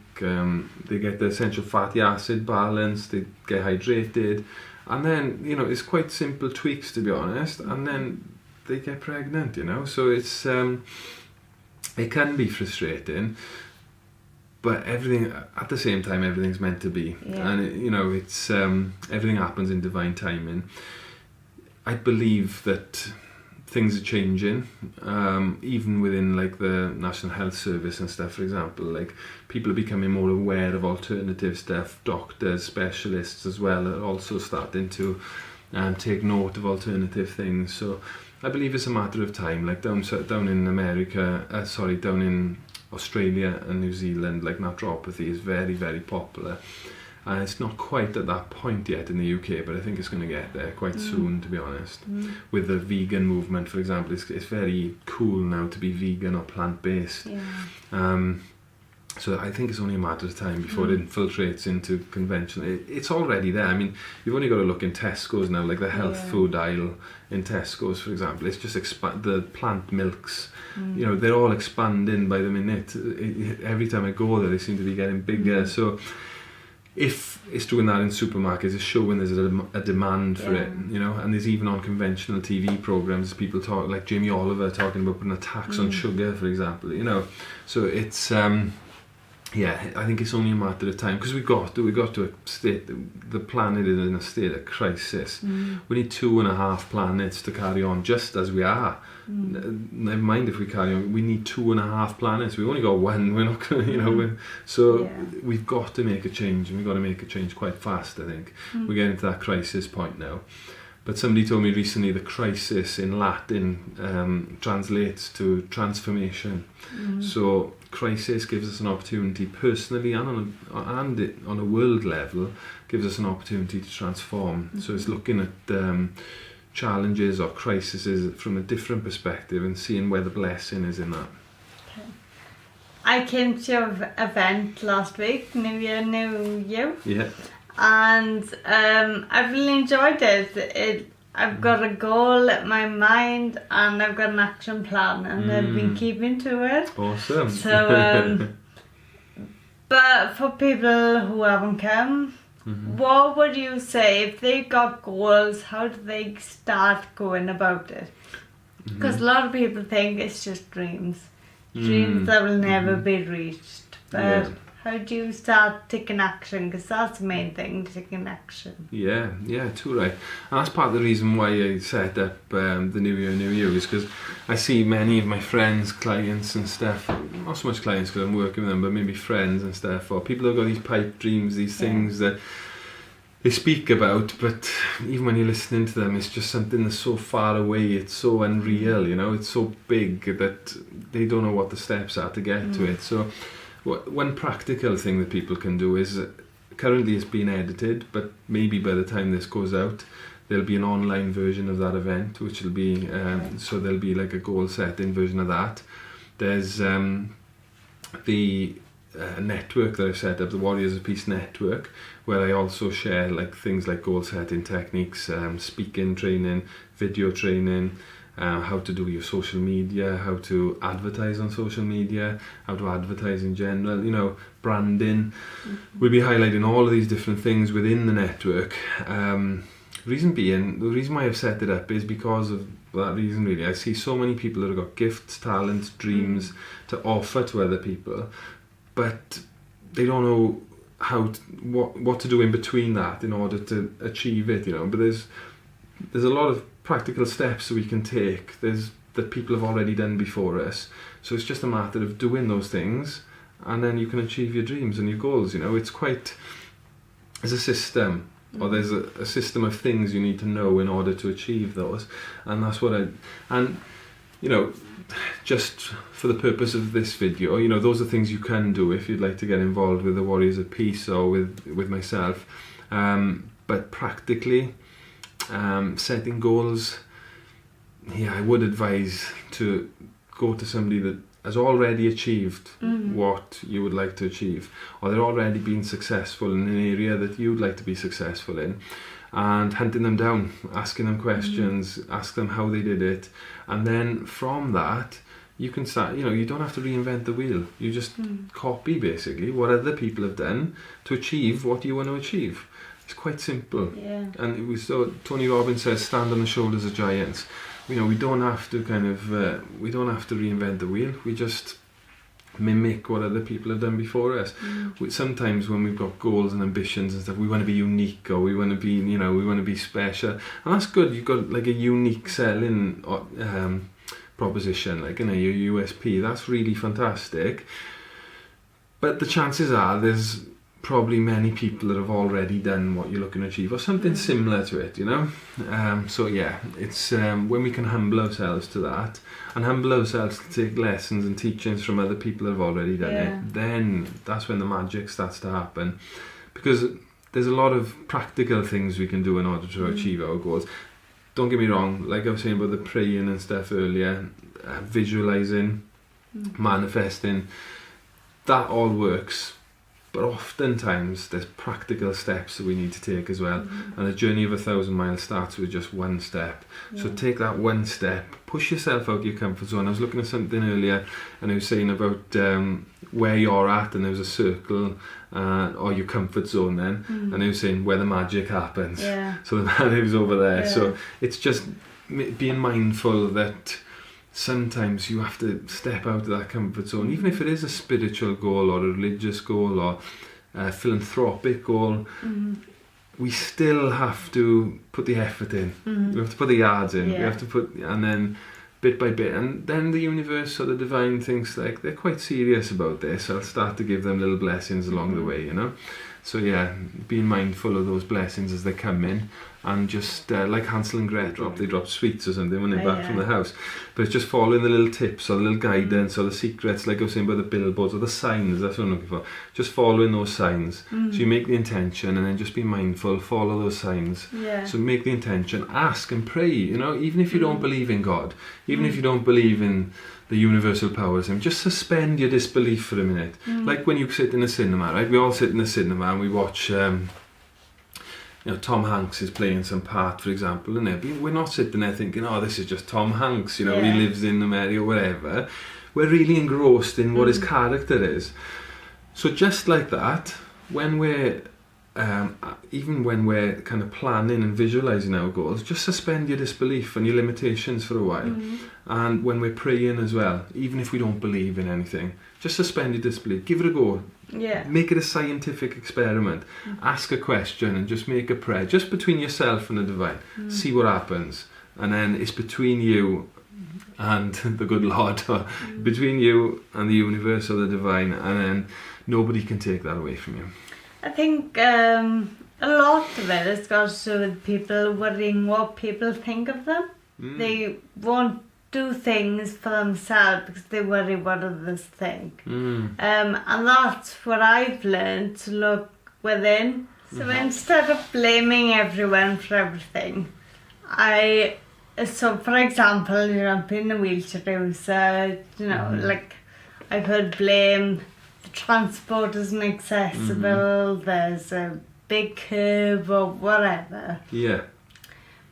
they get the essential fatty acid balance, they get hydrated, and then, you know, it's quite simple tweaks, to be honest, and then they get pregnant, you know, so it's, it can be frustrating, but everything, at the same time, everything's meant to be, and, you know, it's, everything happens in divine timing. I believe that things are changing, even within like the National Health Service and stuff, for example. Like, people are becoming more aware of alternative stuff. Doctors, specialists as well are also starting to take note of alternative things. So I believe it's a matter of time. Like down in America, down in Australia and New Zealand, like naturopathy is very, very popular. And it's not quite at that point yet in the UK, but I think it's going to get there quite soon, to be honest. With the vegan movement, for example, it's very cool now to be vegan or plant-based. So I think it's only a matter of time before it infiltrates into conventional. It's already there. I mean, you've only got to look in Tesco's now, like the health food aisle in Tesco's, for example. It's just the plant milks. You know, they're all expanding by the minute. Every time I go there, they seem to be getting bigger. So if it's doing that in supermarkets, it's showing there's a demand for it, you know. And there's even on conventional TV programs, people talk, like Jamie Oliver talking about putting a tax on sugar, for example, you know. So it's yeah, I think it's only a matter of time, because we got to a state, the planet is in a state of crisis. We need 2.5 planets to carry on just as we are. Never mind if we carry on, we need 2.5 planets. We've only got one. We're not going to, you know. We've got to make a change, and we've got to make a change quite fast, I think. We're getting to that crisis point now. But somebody told me recently the crisis in Latin translates to transformation. So crisis gives us an opportunity personally and on a world level, gives us an opportunity to transform. So it's looking at challenges or crises from a different perspective and seeing where the blessing is in that. Okay. I came to your event last week, New Year, New You. Yeah. And I've really enjoyed it. I've got a goal in my mind, and I've got an action plan, and I've been keeping to it. Awesome. So, but for people who haven't come, what would you say if they got goals? How do they start going about it? Because a lot of people think it's just dreams that will never be reached. But how do you start taking action? Because that's the main thing, taking action. Yeah, too right. And that's part of the reason why I set up the New Year, New You, is because I see many of my friends, clients and stuff, not so much clients because I'm working with them, but maybe friends and stuff, or people who've got these pipe dreams, these things that they speak about, but even when you're listening to them, it's just something that's so far away, it's so unreal, you know, it's so big that they don't know what the steps are to get to it. So one practical thing that people can do is, currently it's being edited, but maybe by the time this goes out, there'll be an online version of that event, which will be, so there'll be like a goal setting version of that. There's the network that I've set up, the Warriors of Peace network, where I also share like things like goal setting techniques, speaking training, video training, how to do your social media, how to advertise on social media, how to advertise in general, you know, branding. We'll be highlighting all of these different things within the network. Reason being, the reason why I've set it up is because of that reason really. I see so many people that have got gifts, talents, dreams to offer to other people, but they don't know what to do in between that in order to achieve it, you know. But there's a lot of practical steps that we can take that people have already done before us, so it's just a matter of doing those things, and then you can achieve your dreams and your goals, you know. It's a system, or there's a system of things you need to know in order to achieve those, and that's what you know, just for the purpose of this video, you know, those are things you can do if you'd like to get involved with the Warriors of Peace or with myself, but practically, setting goals, I would advise to go to somebody that has already achieved what you would like to achieve, or they're already been successful in an area that you'd like to be successful in, and hunting them down, asking them questions, ask them how they did it, and then from that you can start, you know, you don't have to reinvent the wheel, you just copy basically what other people have done to achieve what you want to achieve. It's quite simple. Yeah. And so Tony Robbins says, stand on the shoulders of giants. You know, we don't have to we don't have to reinvent the wheel. We just mimic what other people have done before us. Sometimes when we've got goals and ambitions and stuff, we want to be unique, or we want to be, you know, we want to be special, and that's good. You've got like a unique selling proposition, like, you know, your USP. That's really fantastic. But the chances are there's probably many people that have already done what you're looking to achieve, or something similar to it, you know. So yeah, it's when we can humble ourselves to that, and humble ourselves to take lessons and teachings from other people that have already done it, then that's when the magic starts to happen, because there's a lot of practical things we can do in order to achieve our goals. Don't get me wrong, like I was saying about the praying and stuff earlier, visualizing, manifesting, that all works. But oftentimes there's practical steps that we need to take as well, and the journey of 1,000 miles starts with just one step. So take that one step, push yourself out of your comfort zone. I was looking at something earlier, and I was saying about where you're at, and there was a circle, or your comfort zone then, and I was saying where the magic happens. So it was over there. So it's just being mindful that sometimes you have to step out of that comfort zone, even if it is a spiritual goal or a religious goal or a philanthropic goal. We still have to put the effort in. We have to put the yards in. We have to put, and then bit by bit, and then the universe or the divine thinks like they're quite serious about this. I'll start to give them little blessings along the way, you know. So yeah, being mindful of those blessings as they come in, and just like Hansel and Gretel, they drop sweets or something when they're back from the house. But it's just following the little tips or the little guidance or the secrets, like I was saying about the billboards or the signs. That's what I'm looking for. Just following those signs. So you make the intention, and then just be mindful, follow those signs. So make the intention, ask and pray, you know, even if you don't believe in God, even if you don't believe in the universal powers, and just suspend your disbelief for a minute. Like when you sit in a cinema, right? We all sit in the cinema and we watch, you know, Tom Hanks is playing some part, for example, and we're not sitting there thinking, oh, this is just Tom Hanks, you know, he lives in America or whatever. We're really engrossed in what his character is. So just like that, when we're even when we're kind of planning and visualizing our goals, just suspend your disbelief and your limitations for a while. And when we're praying as well, even if we don't believe in anything, just suspend your disbelief, give it a go. Make it a scientific experiment. Ask a question and just make a prayer, just between yourself and the divine. See what happens, and then it's between you and the good Lord, or between you and the universe or the divine, and then nobody can take that away from you. I think a lot of it has got to do with people worrying what people think of them. They won't do things for themselves because they worry what others think. And that's what I've learned, to look within. So instead of blaming everyone for everything, so for example, you know, being a wheelchair user, you know, like I could blame the transport isn't accessible, there's a big curve or whatever. Yeah.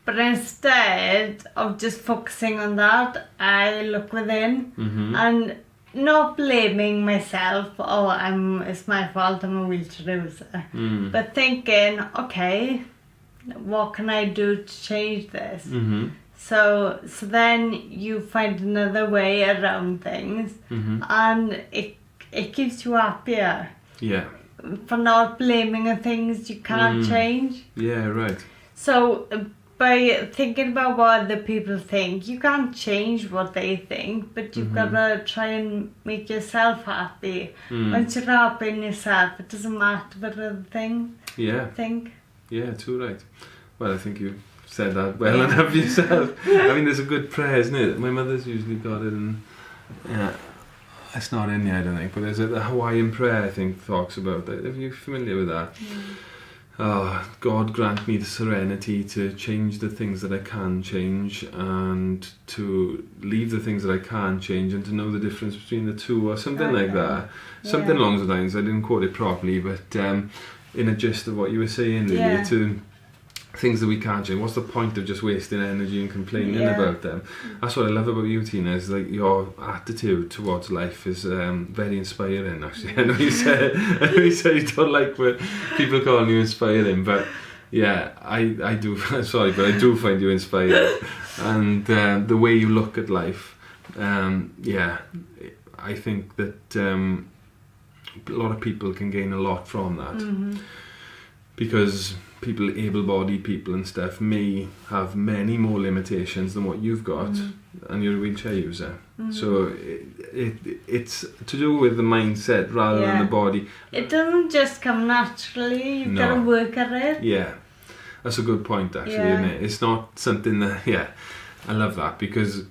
But instead of just focusing on that, I look within and not blaming myself, it's my fault, I'm a wheelchair user. But thinking, okay, what can I do to change this? So then you find another way around things, and it keeps you happier. Yeah. For not blaming on things you can't change. Yeah, right. So by thinking about what other people think, you can't change what they think, but you've got to try and make yourself happy. Once you're happy in yourself, it doesn't matter what other things think. Yeah, too right. Well, I think you said that well enough yourself. I mean, there's a good prayer, isn't it? My mother's usually got it, and it's not in here, I don't think, but there's the Hawaiian prayer, I think, talks about that. Are you familiar with that? Oh, God grant me the serenity to change the things that I can change, and to leave the things that I can't change, and to know the difference between the two, or something like that. Something along those lines. I didn't quote it properly, but in a gist of what you were saying, really, to things that we can't change. What's the point of just wasting energy and complaining about them? That's what I love about you, Tina, is like your attitude towards life is very inspiring, actually. I know you said you don't like when people calling you inspiring, but yeah, I do. Sorry, but I do find you inspiring, and the way you look at life, I think that a lot of people can gain a lot from that, because people, able-bodied people and stuff, may have many more limitations than what you've got, and you're a wheelchair user. So it's to do with the mindset rather than the body. It doesn't just come naturally, you've got to work at it. Yeah, that's a good point, actually, isn't it? It's not something that, I love that, because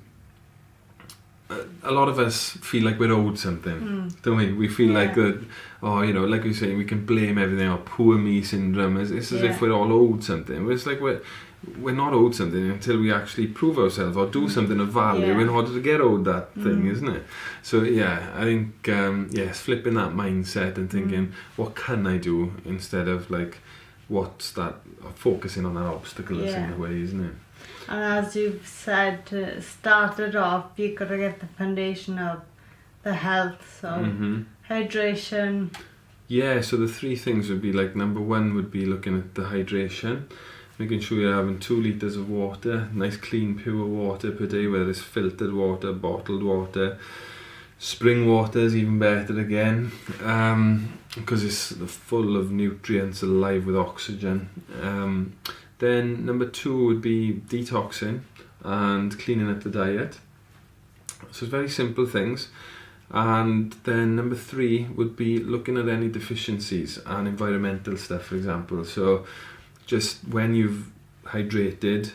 a lot of us feel like we're owed something, don't we? We feel like that, like you're saying, we can blame everything, or poor me syndrome. It's as if we're all owed something. But it's like we're not owed something until we actually prove ourselves or do something of value in order to get owed that thing, isn't it? So I think it's flipping that mindset and thinking, what can I do, instead of like what's that, focusing on that obstacle that's in the way, isn't it? And as you've said, to start it off, you've got to get the foundation of the health, so hydration. Yeah, so the three things would be like, number one would be looking at the hydration, making sure you're having 2 litres of water, nice clean pure water per day, whether it's filtered water, bottled water. Spring water is even better again, because it's full of nutrients, alive with oxygen. Then number 2 would be detoxing and cleaning up the diet. So it's very simple things. And then number 3 would be looking at any deficiencies and environmental stuff, for example. So just when you've hydrated,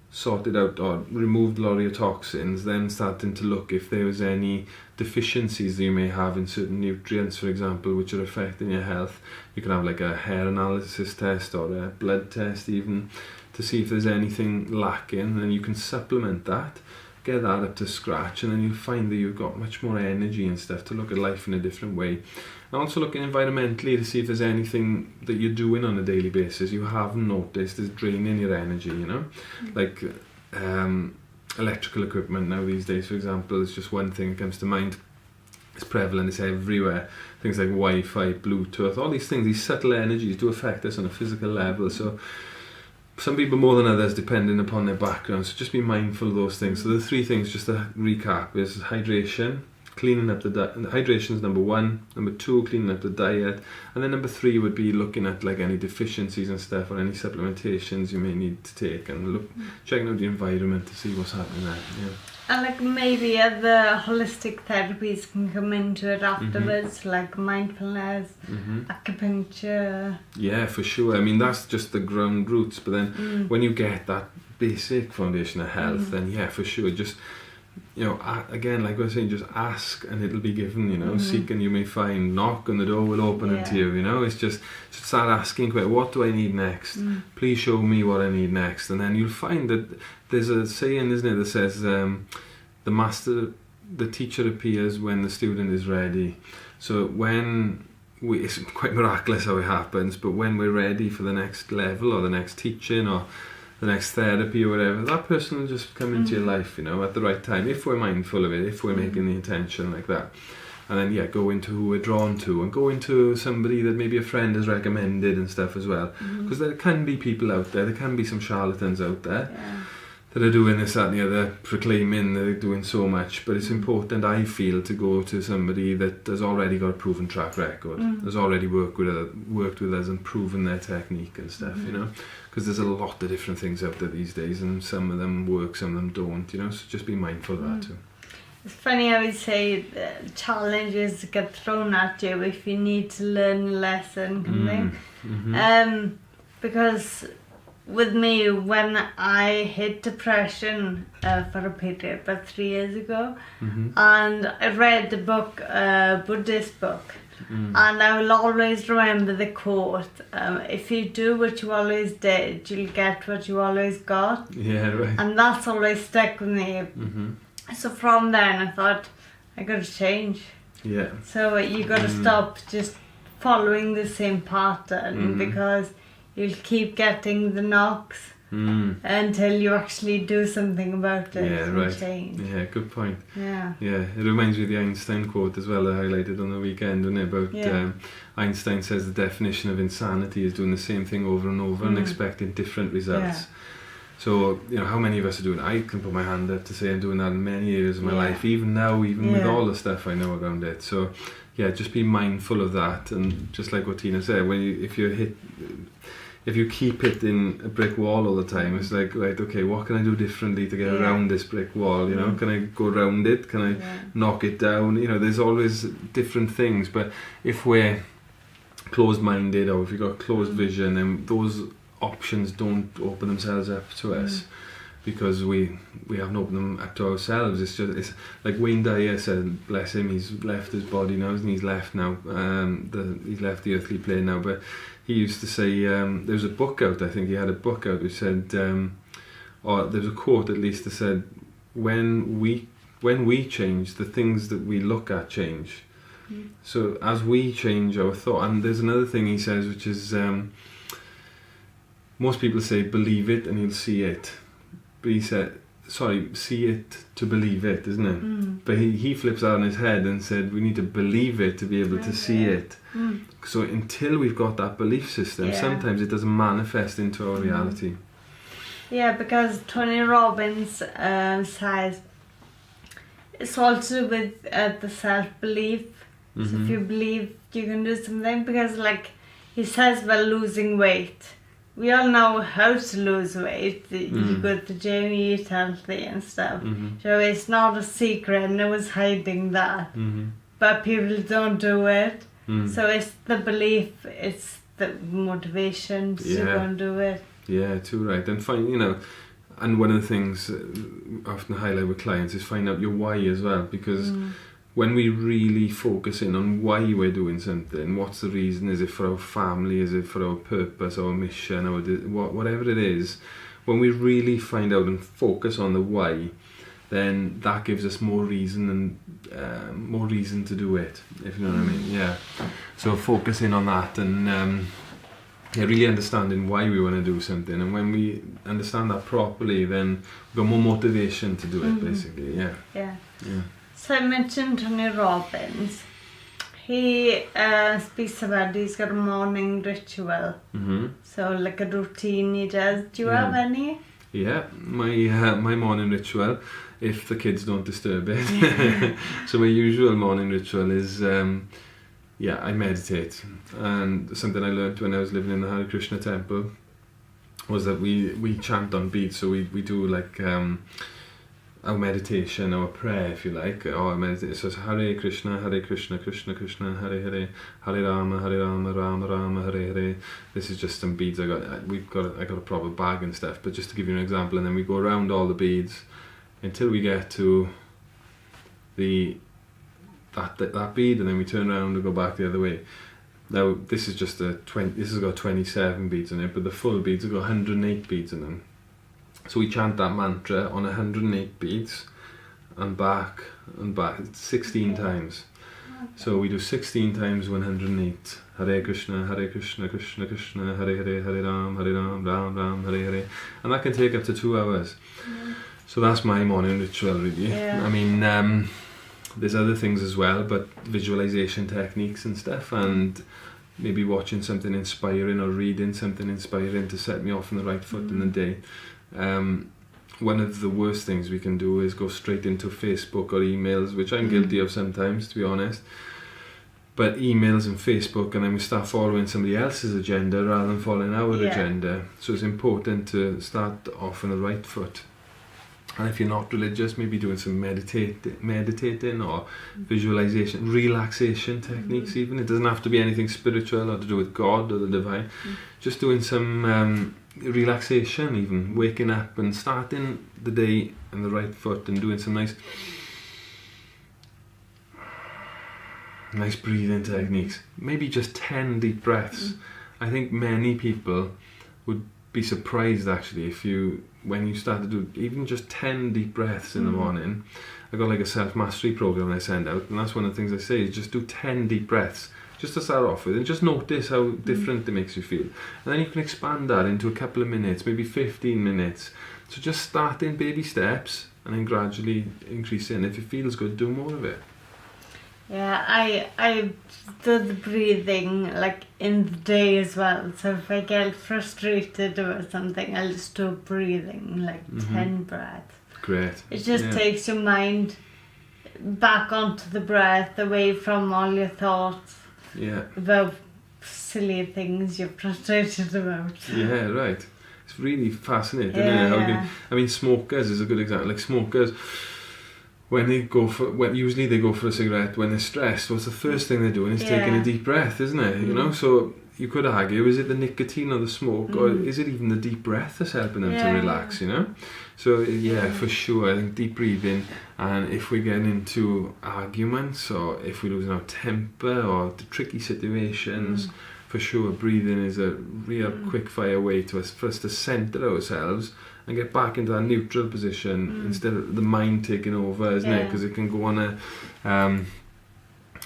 sorted out or removed a lot of your toxins, then starting to look if there was any deficiencies that you may have in certain nutrients, for example, which are affecting your health. You can have like a hair analysis test or a blood test even, to see if there's anything lacking, and then you can supplement that, get that up to scratch, and then you'll find that you've got much more energy and stuff to look at life in a different way. And also looking environmentally to see if there's anything that you're doing on a daily basis you haven't noticed is draining your energy, like electrical equipment now these days, for example, is just one thing that comes to mind. It's prevalent, it's everywhere. Things like Wi-Fi, Bluetooth, all these things, these subtle energies do affect us on a physical level. So some people more than others, depending upon their background. So just be mindful of those things. So the 3 things, just to recap, is hydration, cleaning up the diet. Hydration is number 1. Number 2, cleaning up the diet. And then number 3 would be looking at like any deficiencies and stuff, or any supplementations you may need to take, and checking out the environment to see what's happening there. And like maybe the holistic therapies can come into it afterwards, like mindfulness, acupuncture. Yeah, for sure. I mean, that's just the ground roots. But then when you get that basic foundation of health, then for sure, just again, like I was saying, just ask and it'll be given, seek and you may find, knock and the door will open unto you, it's just start asking, what do I need next? Please show me what I need next. And then you'll find that there's a saying, isn't it, that says the teacher appears when the student is ready. So it's quite miraculous how it happens, but when we're ready for the next level or the next teaching or the next therapy or whatever, that person will just come into your life, you know, at the right time, if we're mindful of it, if we're making the intention like that. And then, go into who we're drawn to, and go into somebody that maybe a friend has recommended and stuff as well. Because there can be people out there can be some charlatans out there that are doing this, that and the other, proclaiming they're doing so much. But it's important, I feel, to go to somebody that has already got a proven track record, has already worked with us and proven their technique and stuff, you know. Because there's a lot of different things out there these days, and some of them work, some of them don't, you know. So just be mindful of that too. It's funny, I would say challenges get thrown at you if you need to learn a lesson, kind of thing. Because with me, when I hit depression for a period about 3 years ago, and I read the book, Buddhist book, and I will always remember the quote, if you do what you always did, you'll get what you always got. Yeah, right. And that's always stuck with me. So from then I thought, I got to change. Yeah. So you got to stop just following the same pattern, because you'll keep getting the knocks until you actually do something about it and change. Yeah, good point. Yeah. Yeah, it reminds me of the Einstein quote as well that I highlighted on the weekend, doesn't it? About Einstein says the definition of insanity is doing the same thing over and over and expecting different results. Yeah. So, you know, how many of us are doing it? I can put my hand up to say I'm doing that in many areas of my life, even now, even with all the stuff I know around it. So, just be mindful of that. And just like what Tina said, if you keep hitting a brick wall all the time, it's like, right, okay, what can I do differently to get around this brick wall? You know, can I go around it? Can I knock it down? You know, there's always different things. But if we're closed-minded, or if you've got closed vision, then those options don't open themselves up to us, because we haven't opened them up to ourselves. It's like Wayne Dyer said, bless him, he's left his body now, and he's left now. He's left the earthly plane now. But he used to say, there's a book out. I think he had a book out which said, or there's a quote at least that said, when we change, the things that we look at change. So as we change our thought, and there's another thing he says, which is, most people say believe it and you'll see it, but he said, see it to believe it, isn't it? But he flips that on his head and said we need to believe it to be able to see it. So until we've got that belief system, sometimes it doesn't manifest into our reality. Yeah, because Tony Robbins says it's also with the self-belief. So if you believe you can do something, because like he says, well, losing weight, we all know how to lose weight. You go to the gym, you eat healthy and stuff. So it's not a secret, no one's hiding that. But people don't do it. So it's the belief, it's the motivation to go and do it. Yeah, too right. And you know, and one of the things I often highlight with clients is find out your why as well, because when we really focus in on why we're doing something, what's the reason? Is it for our family? Is it for our purpose, our mission, or whatever it is? When we really find out and focus on the why, then that gives us more reason to do it, if you know what I mean. Yeah. So focusing on that and really understanding why we want to do something, and when we understand that properly, then we've got more motivation to do it. Basically, yeah. So I mentioned Tony Robbins. He speaks about he's got a morning ritual. So like a routine he does. Do you have any? Yeah, my morning ritual, if the kids don't disturb it. So my usual morning ritual is, I meditate. And something I learned when I was living in the Hare Krishna temple was that we chant on beats. So we do like our meditation, our prayer, if you like, or our meditation. So it's Hare Krishna, Krishna Krishna, Hare Hare, Hare Rama, Rama Rama, Hare Hare. This is just some beads I got a proper bag and stuff, but just to give you an example, and then we go around all the beads until we get to that bead, and then we turn around and go back the other way. Now this is just this has got 27 beads in it, but the full beads have got 108 beads in them. So we chant that mantra on 108 beads and back 16 times. So we do 16 times 108. Hare Krishna, Krishna Krishna, Hare Hare, Hare Ram, Ram Ram, Hare Hare. And that can take up to 2 hours. So that's my morning ritual, really. Yeah. I mean, there's other things as well, but visualization techniques and stuff, and maybe watching something inspiring or reading something inspiring to set me off on the right foot in the day. One of the worst things we can do is go straight into Facebook or emails, which I'm guilty of sometimes, to be honest. But emails and Facebook, and then we start following somebody else's agenda rather than following our agenda. So it's important to start off on the right foot. And if you're not religious, maybe doing some meditating or visualization, relaxation techniques even. It doesn't have to be anything spiritual or to do with God or the divine. Just doing some relaxation even, waking up and starting the day on the right foot and doing some nice breathing techniques. Maybe just 10 deep breaths. I think many people would be surprised actually when you start to do even just 10 deep breaths in the morning. I got like a self-mastery program I send out, and that's one of the things I say is just do 10 deep breaths just to start off with, and just notice how different it makes you feel. And then you can expand that into a couple of minutes, maybe 15 minutes. So just start in baby steps and then gradually increase it. If it feels good, do more of it. Yeah, I do the breathing like in the day as well. So if I get frustrated or something, I'll just do breathing, like 10 breaths. Great. It just takes your mind back onto the breath, away from all your thoughts about silly things you're frustrated about. Yeah, right. It's really fascinating, isn't it? I mean, smokers is a good example. Like smokers, usually they go for a cigarette when they're stressed. What's the first thing they're doing is taking a deep breath, isn't it? You know, so you could argue, is it the nicotine or the smoke, or is it even the deep breath that's helping them to relax? You know, so for sure, I think deep breathing. And if we're getting into arguments, or if we're losing our temper, or the tricky situations, for sure, breathing is a real quick fire way for us to centre ourselves and get back into that neutral position instead of the mind taking over, isn't it? Because it can go on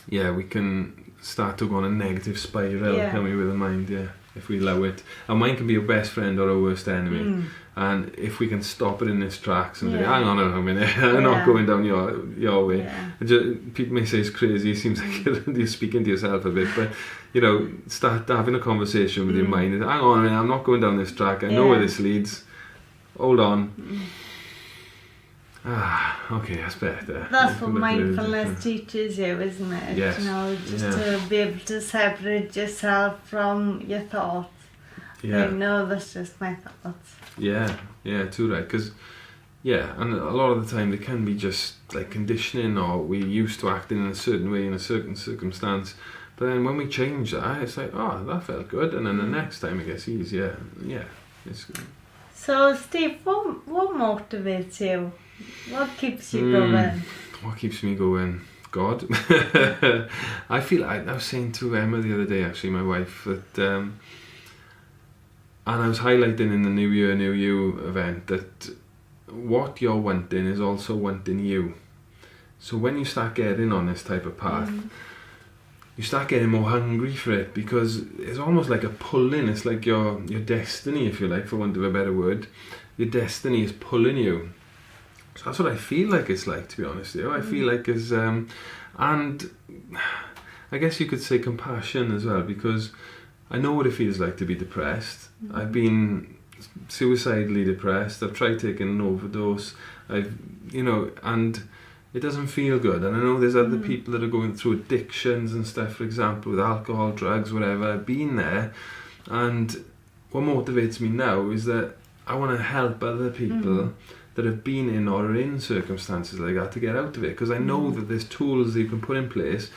we can start to go on a negative spiral, can we, with the mind, if we allow it. Our mind can be our best friend or our worst enemy. And if we can stop it in its tracks and say, hang on a minute, I'm not going down your way. People may say it's crazy, it seems like you're speaking to yourself a bit, but you know, start having a conversation with your mind. Hang on a minute, I'm not going down this track, I know where this leads. Hold on. Okay, that's better. That's what mindfulness teaches you, isn't it? Yes. You know, just to be able to separate yourself from your thoughts. Like, no, that's just my thoughts. Yeah, too right. Because, and a lot of the time they can be just like conditioning, or we're used to acting in a certain way in a certain circumstance. But then when we change that, it's like, oh, that felt good. And then the next time it gets easier. Yeah, it's good. So, Steve, what motivates you? What keeps you going? What keeps me going? God. I feel I was saying to Emma the other day, actually, my wife, that, and I was highlighting in the New Year, New You event, that what you're wanting is also wanting you. So when you start getting on this type of path, you start getting more hungry for it, because it's almost like a pull-in. It's like your destiny, if you like, for want of a better word. Your destiny is pulling you. So that's what I feel like it's like, to be honest with you. I feel like it's, and I guess you could say compassion as well, because I know what it feels like to be depressed. I've been suicidally depressed. I've tried taking an overdose. And it doesn't feel good. And I know there's other people that are going through addictions and stuff, for example, with alcohol, drugs, whatever. I've been there. And what motivates me now is that I want to help other people that have been in or are in circumstances like that to get out of it. Because I know that there's tools that you can put in place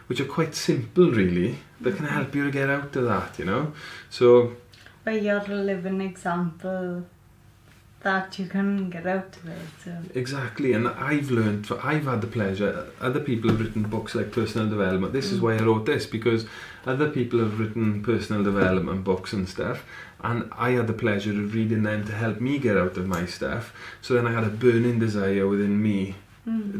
which are quite simple, really, that can help you to get out of that, you know. So, but you're a living example that you can get out of it. So. Exactly, and I've had the pleasure, other people have written books like personal development. This is why I wrote this, because other people have written personal development books and stuff, and I had the pleasure of reading them to help me get out of my stuff. So then I had a burning desire within me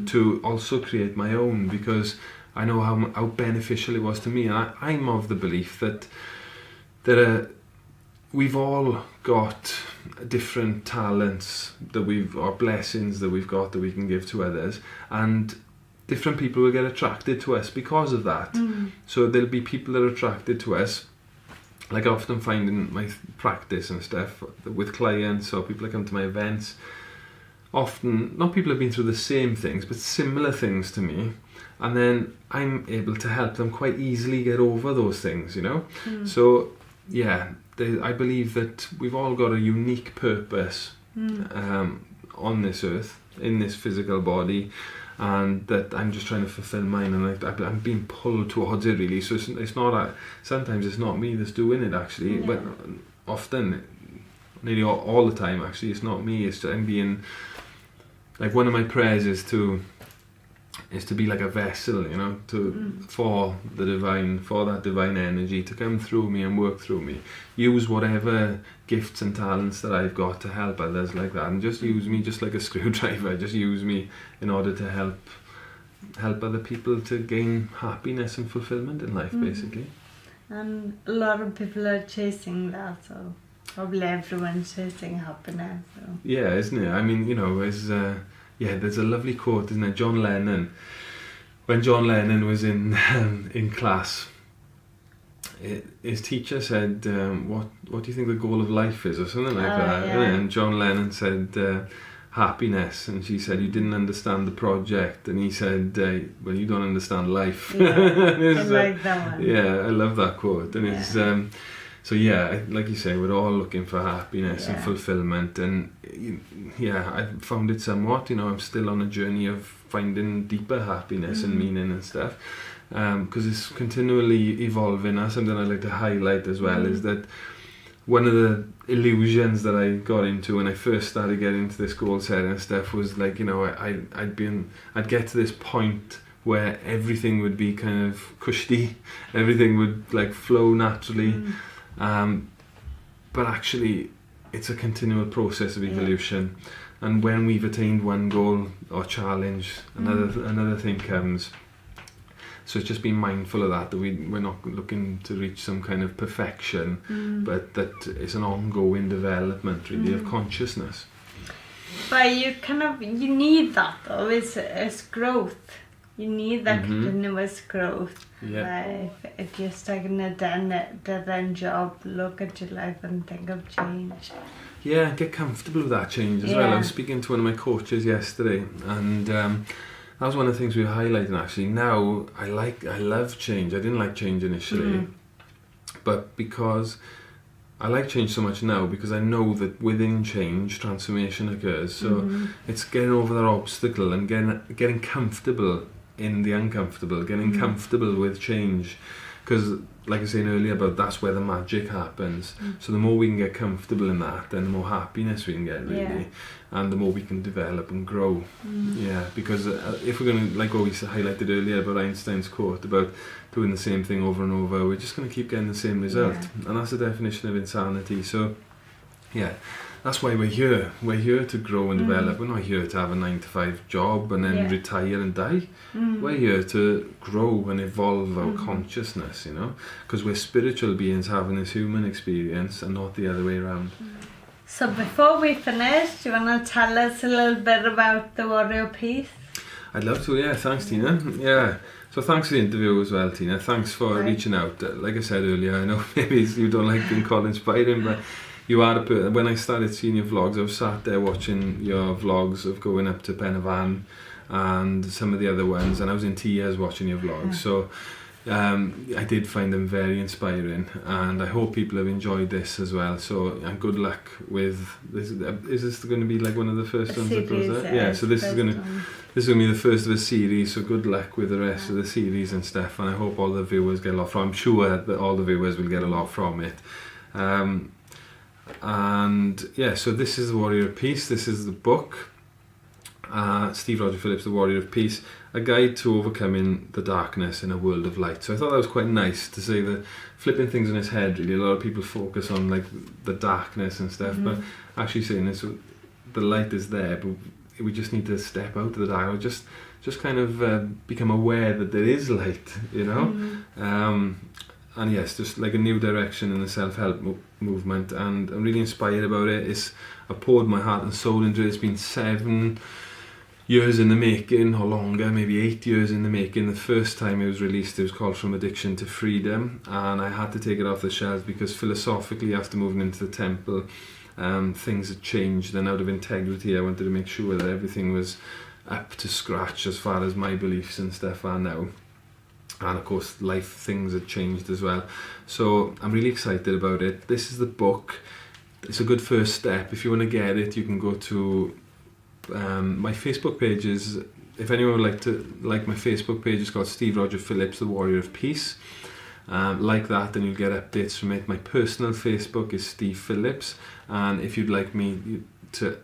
to also create my own, because I know how beneficial it was to me. And I'm of the belief that we've all got different talents or blessings that we've got that we can give to others, and different people will get attracted to us because of that. So there'll be people that are attracted to us, like I often find in my practice and stuff with clients or people that come to my events. Often, not people have been through the same things, but similar things to me, and then I'm able to help them quite easily get over those things, you know. So yeah, I believe that we've all got a unique purpose on this earth, in this physical body, and that I'm just trying to fulfill mine, and I'm being pulled towards it really. So it's not sometimes it's not me that's doing it actually, but often, nearly all the time actually, it's not me. I'm being, like, one of my prayers is to be like a vessel, you know, for that divine energy to come through me and work through me. Use whatever gifts and talents that I've got to help others like that, and just use me just like a screwdriver. Just use me in order to help other people to gain happiness and fulfillment in life, basically. And a lot of people are chasing that, so probably everyone's chasing happiness. So. Yeah, isn't it? I mean, you know, there's a lovely quote, isn't it? John Lennon, when John Lennon was in class, his teacher said, what do you think the goal of life is, or something like that. Yeah. And John Lennon said, happiness. And she said, you didn't understand the project. And he said, well, you don't understand life. Yeah, I like that one. Yeah, I love that quote. And it's... So yeah, like you say, we're all looking for happiness and fulfillment, and I found it somewhat. You know, I'm still on a journey of finding deeper happiness and meaning and stuff, because it's continually evolving. That's something I like to highlight as well, is that one of the illusions that I got into when I first started getting into this goal setting and stuff was, like, you know, I'd get to this point where everything would be kind of cushy, everything would like flow naturally. But actually it's a continual process of evolution, and when we've attained one goal or challenge, another thing comes. So it's just being mindful of that we're not looking to reach some kind of perfection, but that it's an ongoing development really of consciousness. But you need that though, it's growth. You need that continuous growth. Yeah. If you're stuck in a dead-end job, look at your life and think of change. Yeah, get comfortable with that change as well. I was speaking to one of my coaches yesterday, and that was one of the things we were highlighting actually. Now, I love change. I didn't like change initially, but because I like change so much now, because I know that within change, transformation occurs. So it's getting over that obstacle and getting comfortable in the uncomfortable, getting comfortable with change, because like I was saying earlier about that's where the magic happens. So the more we can get comfortable in that, then the more happiness we can get really, and the more we can develop and grow. Because if we're going to, like what we highlighted earlier about Einstein's quote about doing the same thing over and over, we're just going to keep getting the same result, and that's the definition of insanity. So that's why we're here. We're here to grow and develop. We're not here to have a 9-to-5 job and then retire and die. We're here to grow and evolve our consciousness, you know, because we're spiritual beings having this human experience and not the other way around. So before we finish, do you want to tell us a little bit about the Warrior Piece? I'd love to, thanks Tina. So thanks for the interview as well, Tina. Thanks for reaching out. Like I said earlier, I know maybe you don't like being called inspiring, but you are when I started seeing your vlogs, I was sat there watching your vlogs of going up to Penavan and some of the other ones, and I was in tears watching your vlogs. So I did find them very inspiring, and I hope people have enjoyed this as well. So good luck with this. Is this going to be like one of the first ones that goes there? So this is going to be the first of a series. So good luck with the rest of the series and stuff, and I hope all the viewers get a lot from it. I'm sure that all the viewers will get a lot from it. So this is the Warrior of Peace. This is the book, Steve Rodger Phillips, The Warrior of Peace, a guide to overcoming the darkness in a world of light. So I thought that was quite nice to say that, flipping things on its head really. A lot of people focus on like the darkness and stuff, but actually saying this, the light is there, but we just need to step out of the dark, or just just kind of become aware that there is light, you know. And yes, just like a new direction in the self-help movement, and I'm really inspired about it. I poured my heart and soul into it. It's been 7 years in the making, or longer, maybe 8 years in the making. The first time it was released, it was called From Addiction to Freedom, and I had to take it off the shelves because philosophically, after moving into the temple, things had changed, and out of integrity I wanted to make sure that everything was up to scratch as far as my beliefs and stuff are now. And of course things had changed as well, so I'm really excited about it. This is the book. It's a good first step. If you want to get it, you can go to my Facebook page. If anyone would like to like my Facebook page, it's called Steve Rodger Phillips, the Warrior of Peace. Like that, and you'll get updates from it. My personal Facebook is Steve Phillips, and if you'd like to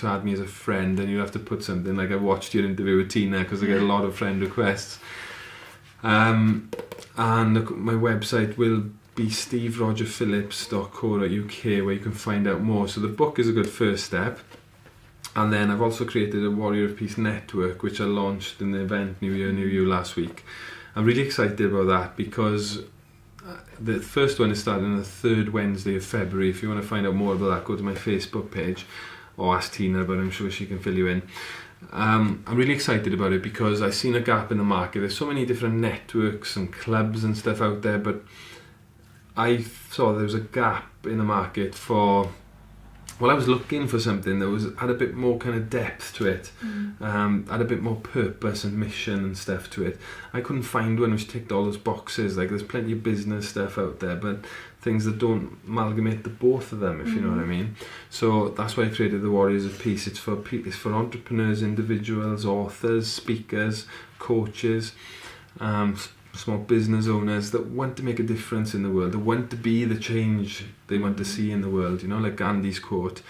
add me as a friend, then you have to put something like, I watched your interview with Tina, because I get a lot of friend requests. And my website will be steverodgerphillips.co.uk, where you can find out more. So the book is a good first step. And then I've also created a Warrior of Peace network, which I launched in the event New Year, New You last week. I'm really excited about that because the first one is starting on the 3rd Wednesday of February. If you want to find out more about that, go to my Facebook page or ask Tina, but I'm sure she can fill you in. I'm really excited about it because I've seen a gap in the market. There's so many different networks and clubs and stuff out there, but I saw there was a gap in the market for... Well, I was looking for something that had a bit more kind of depth to it, had a bit more purpose and mission and stuff to it. I couldn't find one which ticked all those boxes. Like, there's plenty of business stuff out there, but things that don't amalgamate the both of them, if you know what I mean. So that's why I created the Warriors of Peace. It's for entrepreneurs, individuals, authors, speakers, coaches, small business owners that want to make a difference in the world, that want to be the change they want to see in the world, you know, like Gandhi's quote.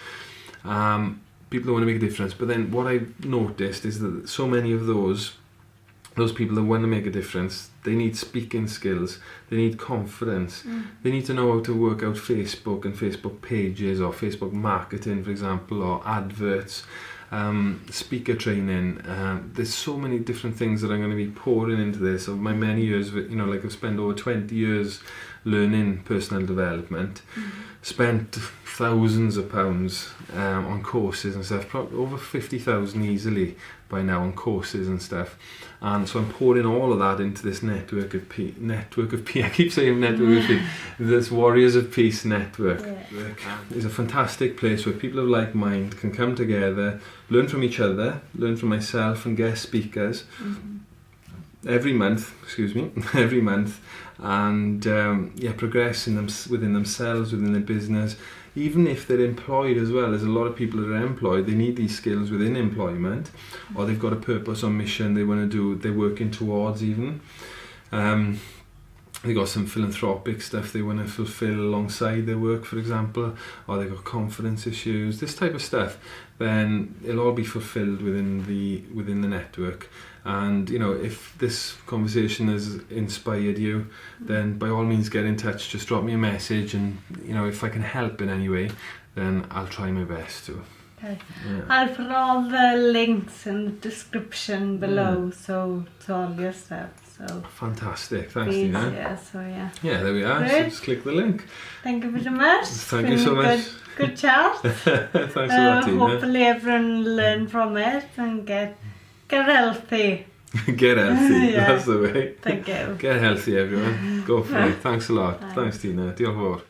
People that want to make a difference. But then what I've noticed is that so many of those people that want to make a difference, they need speaking skills, they need confidence, they need to know how to work out Facebook and Facebook pages, or Facebook marketing, for example, or adverts, speaker training. There's so many different things that I'm going to be pouring into this. Of my many years, you know, like I've spent over 20 years learning personal development, spent thousands of pounds on courses and stuff, probably over 50,000 easily by now on courses and stuff. And so I'm pouring all of that into this network of peace. I keep saying network of peace. This Warriors of Peace network. It's a fantastic place where people of like mind can come together, learn from each other, learn from myself and guest speakers every month, and progress within themselves, within their business. Even if they're employed as well, there's a lot of people that are employed, they need these skills within employment, or they've got a purpose or mission they want to do, they're working towards even. They've got some philanthropic stuff they want to fulfill alongside their work, for example, or they've got confidence issues, this type of stuff. Then it'll all be fulfilled within the network. And you know, if this conversation has inspired you, then by all means get in touch. Just drop me a message, and you know, if I can help in any way, then I'll try my best to. Okay. Yeah. I'll put all the links in the description below, so to all your stuff. So fantastic, thanks, Tina. Yeah, there we are. So just click the link. Thank you very much. Thank you so much. Good chat. Thanks a lot, Tina. Hopefully everyone learn from it and get healthy. Get healthy, that's the way. Thank you. Get healthy, everyone. Go for it. Thanks a lot. Thanks, Tina. Diolch yn fawr.